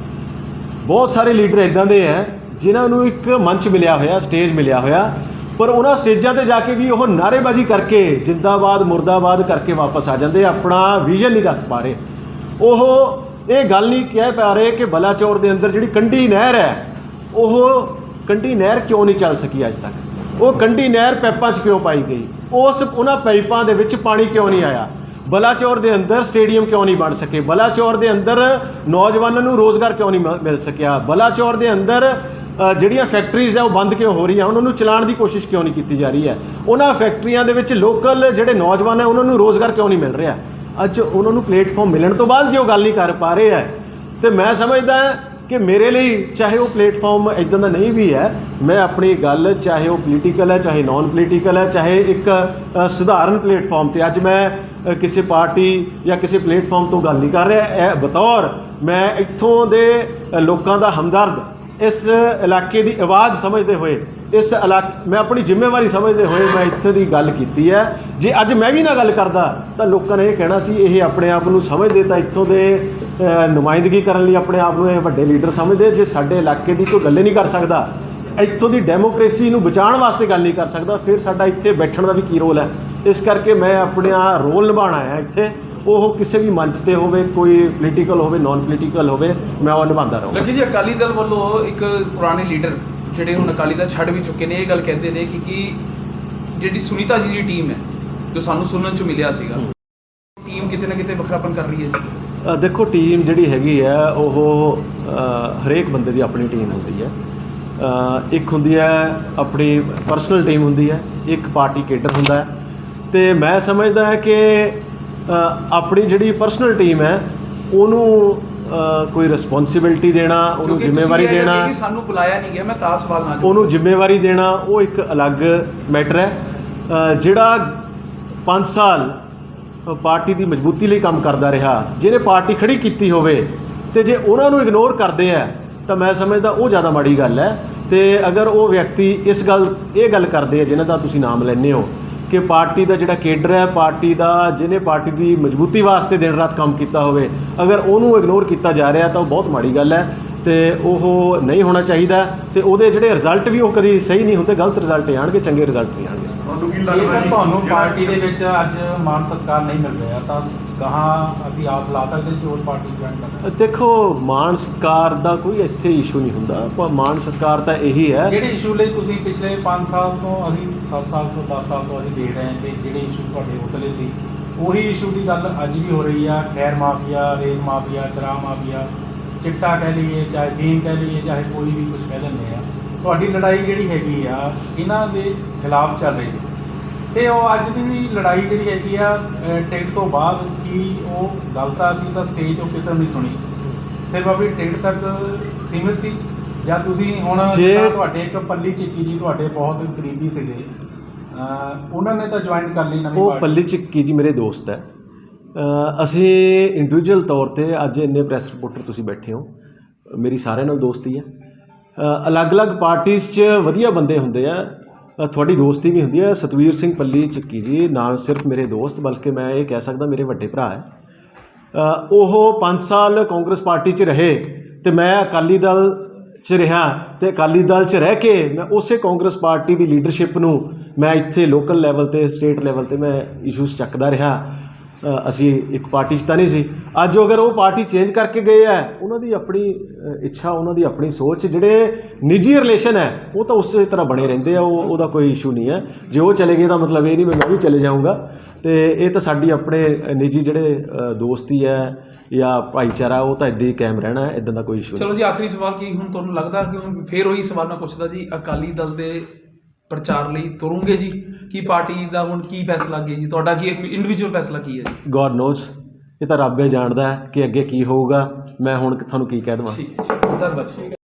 ਬਹੁਤ ਸਾਰੇ ਲੀਡਰ ਇਦਾਂ ਦੇ ਹੈ ਜਿਨ੍ਹਾਂ ਨੂੰ ਇੱਕ ਮੰਚ ਮਿਲਿਆ ਹੋਇਆ, ਸਟੇਜ ਮਿਲਿਆ ਹੋਇਆ, ਪਰ ਉਹਨਾਂ ਸਟੇਜਾਂ ਤੇ ਜਾ ਕੇ ਵੀ ਉਹ ਨਾਅਰੇਬਾਜ਼ੀ ਕਰਕੇ ਜਿੰਦਾਬਾਦ ਮੁਰਦਾਬਾਦ ਕਰਕੇ ਵਾਪਸ ਆ ਜਾਂਦੇ, ਆਪਣਾ ਵਿਜ਼ਨ ਨਹੀਂ ਦੱਸ ਪਾ ਰਹੇ। ਉਹ ਇਹ ਗੱਲ ਨਹੀਂ ਕਹਿ ਪਾ ਰਹੇ ਕਿ ਬਲਾਚੌਰ ਦੇ ਅੰਦਰ ਜਿਹੜੀ ਕੰਢੀ ਨਹਿਰ ਹੈ, ਉਹ ਕੰਢੀ ਨਹਿਰ ਕਿਉਂ ਨਹੀਂ ਚੱਲ ਸਕੀ ਅੱਜ ਤੱਕ। ਉਹ ਕੰਢੀ ਨਹਿਰ ਪੈਪਾਂ 'ਚ ਕਿਉਂ ਪਾਈ ਗਈ, ਉਹਨਾਂ ਪਾਈਪਾਂ ਦੇ ਵਿੱਚ ਪਾਣੀ ਕਿਉਂ ਨਹੀਂ ਆਇਆ। ਬਲਾਚੌਰ ਦੇ ਅੰਦਰ ਸਟੇਡੀਅਮ ਕਿਉਂ ਨਹੀਂ ਬਣ ਸਕੇ। ਬਲਾਚੌਰ ਦੇ ਅੰਦਰ ਨੌਜਵਾਨਾਂ ਨੂੰ ਰੋਜ਼ਗਾਰ ਕਿਉਂ ਨਹੀਂ ਮਿਲ ਸਕਿਆ। ਬਲਾਚੌਰ ਦੇ ਅੰਦਰ ਜਿਹੜੀਆਂ ਫੈਕਟਰੀਜ਼ ਹੈ ਉਹ ਬੰਦ ਕਿਉਂ ਹੋ ਰਹੀਆਂ, ਉਹਨਾਂ ਨੂੰ ਚਲਾਉਣ ਦੀ ਕੋਸ਼ਿਸ਼ ਕਿਉਂ ਨਹੀਂ ਕੀਤੀ ਜਾ ਰਹੀ ਹੈ। ਉਹਨਾਂ ਫੈਕਟਰੀਆਂ ਦੇ ਵਿੱਚ ਲੋਕਲ ਜਿਹੜੇ ਨੌਜਵਾਨ ਹੈ ਉਹਨਾਂ ਨੂੰ ਰੋਜ਼ਗਾਰ ਕਿਉਂ ਨਹੀਂ ਮਿਲ ਰਿਹਾ। ਅੱਜ ਉਹਨਾਂ ਨੂੰ ਪਲੇਟਫਾਰਮ ਮਿਲਣ ਤੋਂ ਬਾਅਦ ਜੇ ਉਹ ਗੱਲ ਨਹੀਂ ਕਰ ਪਾ ਰਹੇ ਹੈ, ਤੇ ਮੈਂ ਸਮਝਦਾ ਕਿ ਮੇਰੇ ਲਈ ਚਾਹੇ ਉਹ ਪਲੇਟਫਾਰਮ ਇਦਾਂ ਦਾ ਨਹੀਂ ਵੀ ਹੈ, ਮੈਂ ਆਪਣੀ ਗੱਲ ਚਾਹੇ ਉਹ ਪੋਲੀਟੀਕਲ ਹੈ ਚਾਹੇ ਨਾਨ ਪੋਲੀਟੀਕਲ ਹੈ, ਚਾਹੇ ਇੱਕ ਸਧਾਰਨ ਪਲੇਟਫਾਰਮ 'ਤੇ ਅੱਜ ਮੈਂ ਕਿਸੇ ਪਾਰਟੀ ਜਾਂ ਕਿਸੇ ਪਲੇਟਫਾਰਮ ਤੋਂ ਗੱਲ ਨਹੀਂ ਕਰ ਰਿਹਾ। ਇਹ ਬਤੌਰ ਮੈਂ ਇੱਥੋਂ ਦੇ ਲੋਕਾਂ ਦਾ ਹਮਦਰਦ, ਇਸ ਇਲਾਕੇ ਦੀ ਆਵਾਜ਼ ਸਮਝਦੇ ਹੋਏ, ਮੈਂ ਆਪਣੀ ਜ਼ਿੰਮੇਵਾਰੀ ਸਮਝਦੇ ਹੋਏ ਮੈਂ ਇੱਥੇ ਦੀ ਗੱਲ ਕੀਤੀ ਹੈ। ਜੇ ਅੱਜ ਮੈਂ ਵੀ ਨਾ ਗੱਲ ਕਰਦਾ ਤਾਂ ਲੋਕਾਂ ਨੇ ਇਹ ਕਹਿਣਾ ਸੀ ਇਹ ਆਪਣੇ ਆਪ ਨੂੰ ਸਮਝਦੇ ਤਾਂ ਇੱਥੋਂ ਦੇ ਨੁਮਾਇੰਦਗੀ ਕਰਨ ਲਈ ਆਪਣੇ ਆਪ ਨੂੰ ਇਹ ਵੱਡੇ ਲੀਡਰ ਸਮਝਦੇ। ਜੇ ਸਾਡੇ ਇਲਾਕੇ ਦੀ ਕੋਈ ਗੱਲ ਹੀ ਨਹੀਂ ਕਰ ਸਕਦਾ, ਇੱਥੋਂ ਦੀ ਡੈਮੋਕ੍ਰੇਸੀ ਨੂੰ ਬਚਾਉਣ ਵਾਸਤੇ ਗੱਲ ਨਹੀਂ ਕਰ ਸਕਦਾ, ਫਿਰ ਸਾਡਾ ਇੱਥੇ ਬੈਠਣ ਦਾ ਵੀ ਕੀ ਰੋਲ ਹੈ। ਇਸ ਕਰਕੇ ਮੈਂ ਆਪਣਾ ਰੋਲ ਨਿਭਾਉਣਾ ਹੈ ਇੱਥੇ, ਉਹ ਕਿਸੇ ਵੀ ਮੰਚ ਤੇ ਹੋਵੇ, ਕੋਈ ਪੋਲੀਟੀਕਲ ਹੋਵੇ ਨਾਨ ਪੋਲੀਟੀਕਲ ਹੋਵੇ, ਮੈਂ ਉਹ ਨਿਭਾਉਂਦਾ ਰਹਾਂ। ਲੇਕਿਨ ਜੀ ਅਕਾਲੀ ਦਲ ਵੱਲੋਂ ਇੱਕ ਪੁਰਾਣੇ ਲੀਡਰ ਜਿਹੜੇ ਹੁਣ ਅਕਾਲੀ ਦਲ ਛੱਡ ਵੀ ਚੁੱਕੇ ਨੇ, ਇਹ ਗੱਲ ਕਹਿੰਦੇ ਨੇ ਕਿ ਜਿਹੜੀ ਸੁਨੀਤਾ ਜੀ ਦੀ ਟੀਮ ਹੈ, ਜੋ ਸਾਨੂੰ ਸੁਣਨ 'ਚ ਮਿਲਿਆ ਸੀਗਾ, ਟੀਮ ਕਿਤੇ ਨਾ ਕਿਤੇ ਵੱਖਰਾਪਨ ਕਰ ਰਹੀ ਹੈ। ਦੇਖੋ ਟੀਮ ਜਿਹੜੀ ਹੈਗੀ ਹੈ ਉਹ ਹਰੇਕ ਬੰਦੇ ਦੀ ਆਪਣੀ ਟੀਮ ਹੁੰਦੀ ਹੈ। ਇੱਕ ਹੁੰਦੀ ਹੈ ਆਪਣੀ ਪਰਸਨਲ ਟੀਮ ਹੁੰਦੀ ਹੈ, ਇੱਕ ਪਾਰਟੀ ਕੇਡਰ ਹੁੰਦਾ ਹੈ। ਤੇ ਮੈਂ ਸਮਝਦਾ ਹੈ ਕਿ ਆਪਣੀ ਜਿਹੜੀ ਪਰਸਨਲ ਟੀਮ ਹੈ ਉਹਨੂੰ ਕੋਈ ਰਿਸਪੌਂਸਿਬਿਲਿਟੀ ਦੇਣਾ, ਉਹਨੂੰ ਜ਼ਿੰਮੇਵਾਰੀ ਦੇਣਾ, ਸਾਨੂੰ ਬੁਲਾਇਆ ਨਹੀਂ ਗਿਆ, ਮੈਂ ਤਾਂ ਸਵਾਲ ਨਾ ਉਹਨੂੰ ਜ਼ਿੰਮੇਵਾਰੀ ਦੇਣਾ ਉਹ ਇੱਕ ਅਲੱਗ ਮੈਟਰ ਹੈ। ਜਿਹੜਾ 5 ਸਾਲ ਪਾਰਟੀ ਦੀ ਮਜ਼ਬੂਤੀ ਲਈ ਕੰਮ ਕਰਦਾ ਰਿਹਾ, ਜਿਹਨੇ ਪਾਰਟੀ ਖੜੀ ਕੀਤੀ ਹੋਵੇ, ਤੇ ਜੇ ਉਹਨਾਂ ਨੂੰ ਇਗਨੋਰ ਕਰਦੇ ਆ ਤਾਂ ਮੈਂ ਸਮਝਦਾ ਉਹ ਜ਼ਿਆਦਾ ਮਾੜੀ ਗੱਲ ਹੈ। ਤੇ ਅਗਰ ਉਹ ਵਿਅਕਤੀ ਇਹ ਗੱਲ ਕਰਦੇ ਆ ਜਿਨ੍ਹਾਂ ਦਾ ਤੁਸੀਂ ਨਾਮ ਲੈਂਦੇ ਹੋ ਕਿ ਪਾਰਟੀ ਦਾ ਜਿਹੜਾ ਕੇਡਰ ਹੈ, ਪਾਰਟੀ ਦਾ ਜਿਹਨੇ ਪਾਰਟੀ ਦੀ ਮਜ਼ਬੂਤੀ ਵਾਸਤੇ ਦਿਨ ਰਾਤ ਕੰਮ ਕੀਤਾ ਹੋਵੇ, ਅਗਰ ਉਹਨੂੰ ਇਗਨੋਰ ਕੀਤਾ ਜਾ ਰਿਹਾ ਤਾਂ ਉਹ ਬਹੁਤ ਮਾੜੀ ਗੱਲ ਹੈ ਤੇ ਉਹ ਨਹੀਂ ਹੋਣਾ ਚਾਹੀਦਾ। ਤੇ ਉਹਦੇ ਜਿਹੜੇ ਰਿਜ਼ਲਟ ਵੀ ਉਹ ਕਦੀ ਸਹੀ ਨਹੀਂ ਹੁੰਦੇ, ਗਲਤ ਰਿਜ਼ਲਟ ਆਉਣਗੇ, ਚੰਗੇ ਰਿਜ਼ਲਟ ਨਹੀਂ ਆਉਣਗੇ। ਤੁਹਾਨੂੰ ਕੀ ਲੱਗਦਾ ਜੇਕਰ ਤੁਹਾਨੂੰ ਪਾਰਟੀ ਦੇ ਵਿੱਚ ਅੱਜ ਮਾਨ ਸਤਿਕਾਰ ਨਹੀਂ ਮਿਲ ਰਿਹਾ ਤਾਂ ਗਾਹਾਂ ਅਸੀਂ ਆਸ ਲਾ ਸਕਦੇ ਕਿ ਹੋਰ ਪਾਰਟੀ ਜੁਆਇਨ ਕਰਨਾ। ਦੇਖੋ ਮਾਣ ਸਤਿਕਾਰ ਦਾ ਕੋਈ ਇੱਥੇ ਇਸ਼ੂ ਨਹੀਂ ਹੁੰਦਾ, ਪਰ ਮਾਣ ਸਤਿਕਾਰ ਤਾਂ ਇਹੀ ਹੈ। ਜਿਹੜੇ ਇਸ਼ੂ ਲਈ ਤੁਸੀਂ ਪਿਛਲੇ 5 ਸਾਲ ਤੋਂ ਅਸੀਂ 7 ਸਾਲ ਤੋਂ 10 ਸਾਲ ਤੋਂ ਅਸੀਂ ਦੇਖ ਰਹੇ ਹਾਂ ਕਿ ਜਿਹੜੇ ਇਸ਼ੂ ਤੁਹਾਡੇ ਉਸਲੇ ਸੀ ਉਹੀ ਇਸ਼ੂ ਦੀ ਗੱਲ ਅੱਜ ਵੀ ਹੋ ਰਹੀ ਆ। ਖੈਰ ਮਾਫੀਆ, ਰੇਤ ਮਾਫੀਆ, ਸ਼ਰਾਬ ਮਾਫੀਆ, ਚਿੱਟਾ ਕਹਿ ਲਈਏ, ਚਾਹੇ ਫੀਮ ਕਹਿ ਲਈਏ, ਚਾਹੇ ਕੋਈ ਵੀ ਕੁਝ ਕਹਿ ਦਿੰਦੇ ਆ। ਤੁਹਾਡੀ ਲੜਾਈ ਜਿਹੜੀ ਹੈਗੀ ਆ ਇਹਨਾਂ ਦੇ ਖਿਲਾਫ ਚੱਲ ਰਹੀ ਸੀ ਤੇ ਉਹ ਅੱਜ ਦੀ ਵੀ ਲੜਾਈ ਜਿਹੜੀ ਹੈਗੀ ਆ ਟਿਕਟ ਤੋਂ ਬਾਅਦ ਕੀ ਉਹ ਗਲਤਾ ਸੀ ਤਾਂ ਸਟੇਜ ਤੋਂ ਕਿਸੇ ਨੇ ਨਹੀਂ ਸੁਣੀ, ਸਿਰਫ ਆਪਣੀ ਟਿਕਟ ਤੱਕ ਸੀਮਿਤ ਸੀ? ਜਾਂ ਤੁਸੀਂ ਹੁਣ ਜਿੱਦਾਂ ਤੁਹਾਡੇ ਇੱਕ ਪੱਲੀ ਝਿੱਕੀ ਜੀ ਤੁਹਾਡੇ ਬਹੁਤ ਕਰੀਬੀ ਸੀਗੇ, ਉਹਨਾਂ ਨੇ ਤਾਂ ਜੁਆਇਨ ਕਰ ਲਈ ਨਵੀਂ ਉਹ ਪਾਰਟੀ। ਪੱਲੀ ਚੱਕੀ ਜੀ ਮੇਰੇ ਦੋਸਤ ਹੈ। ਅਸੀਂ ਇੰਡੀਵਿਜੂਅਲ ਤੌਰ ਤੇ ਅੱਜ ਇੰਨੇ ਪ੍ਰੈਸ ਰਿਪੋਰਟਰ ਤੁਸੀਂ ਬੈਠੇ ਹੋ, ਮੇਰੀ ਸਾਰਿਆਂ ਨਾਲ ਦੋਸਤੀ ਹੈ। ਅਲੱਗ-ਅਲੱਗ ਪਾਰਟੀਆਂ 'ਚ ਵਧੀਆ ਬੰਦੇ ਹੁੰਦੇ ਆ, ਤੁਹਾਡੀ ਦੋਸਤੀ ਵੀ ਹੁੰਦੀ ਹੈ। ਸਤਵੀਰ ਸਿੰਘ ਪੱਲੀ ਚੱਕੀ ਜੀ ਨਾ ਸਿਰਫ ਮੇਰੇ ਦੋਸਤ ਬਲਕਿ ਮੈਂ ਇਹ ਕਹਿ ਸਕਦਾ ਮੇਰੇ ਵੱਡੇ ਭਰਾ ਹੈ। ਉਹ 5 ਸਾਲ ਕਾਂਗਰਸ ਪਾਰਟੀ 'ਚ ਰਹੇ ਤੇ ਮੈਂ ਅਕਾਲੀ ਦਲ 'ਚ ਰਿਹਾ ਤੇ ਅਕਾਲੀ ਦਲ 'ਚ ਰਹਿ ਕੇ ਮੈਂ ਉਸੇ ਕਾਂਗਰਸ ਪਾਰਟੀ ਦੀ ਲੀਡਰਸ਼ਿਪ ਨੂੰ ਮੈਂ ਇੱਥੇ ਲੋਕਲ ਲੈਵਲ ਤੇ ਸਟੇਟ ਲੈਵਲ ਤੇ ਮੈਂ ਇਸ਼ੂਜ਼ ਚੱਕਦਾ ਰਿਹਾ। ਅਸੀਂ ਇੱਕ ਪਾਰਟੀ 'ਚ ਤਾਂ ਨਹੀਂ ਸੀ। ਅੱਜ ਅਗਰ ਉਹ ਪਾਰਟੀ ਚੇਂਜ ਕਰਕੇ ਗਏ ਹੈ, ਉਹਨਾਂ ਦੀ ਆਪਣੀ ਇੱਛਾ, ਉਹਨਾਂ ਦੀ ਆਪਣੀ ਸੋਚ। ਜਿਹੜੇ ਨਿੱਜੀ ਰਿਲੇਸ਼ਨ ਹੈ ਉਹ ਤਾਂ ਉਸੇ ਤਰ੍ਹਾਂ ਬਣੇ ਰਹਿੰਦੇ ਆ, ਉਹਦਾ ਕੋਈ ਇਸ਼ੂ ਨਹੀਂ ਹੈ। ਜੇ ਉਹ ਚਲੇ ਗਏ ਤਾਂ ਮਤਲਬ ਇਹ ਨਹੀਂ ਮੈਂ ਵੀ ਚਲੇ ਜਾਊਂਗਾ। ਤੇ ਇਹ ਤਾਂ ਸਾਡੀ ਆਪਣੇ ਨਿੱਜੀ ਜਿਹੜੇ ਦੋਸਤੀ ਹੈ ਜਾਂ ਭਾਈਚਾਰਾ ਉਹ ਤਾਂ ਇੱਦਾਂ ਹੀ ਕਾਇਮ ਰਹਿਣਾ ਹੈ, ਇੱਦਾਂ ਦਾ ਕੋਈ ਇਸ਼ੂ ਨਹੀਂ। ਚਲੋ ਜੀ, ਆਖਰੀ ਸਵਾਲ ਕੀ ਹੁਣ ਤੁਹਾਨੂੰ ਲੱਗਦਾ ਕਿ ਹੁਣ ਫੇਰ ਉਹੀ ਸਵਾਲ ਮੈਂ ਪੁੱਛਦਾ ਜੀ, ਅਕਾਲੀ ਦਲ ਦੇ ਪ੍ਰਚਾਰ ਲਈ ਤੁਰੋਂਗੇ ਜੀ? ਕੀ ਪਾਰਟੀ ਦਾ ਹੁਣ ਕੀ ਫੈਸਲਾ ਕੀ ਹੈ ਜੀ ਤੁਹਾਡਾ? ਕੀ ਇੰਡੀਵਿਜੂਅਲ ਫੈਸਲਾ ਕੀ ਹੈ ਜੀ? ਗੋਡ ਨੋਜ਼, ਇਹ ਤਾਂ ਰੱਬ ਹੀ ਜਾਣਦਾ ਹੈ ਕਿ ਅੱਗੇ ਕੀ ਹੋਊਗਾ। ਮੈਂ ਹੁਣ ਤੁਹਾਨੂੰ ਕੀ ਕਹਿ ਦੇਵਾਂ। ਠੀਕ ਹੈ, ਧੰਨਵਾਦ।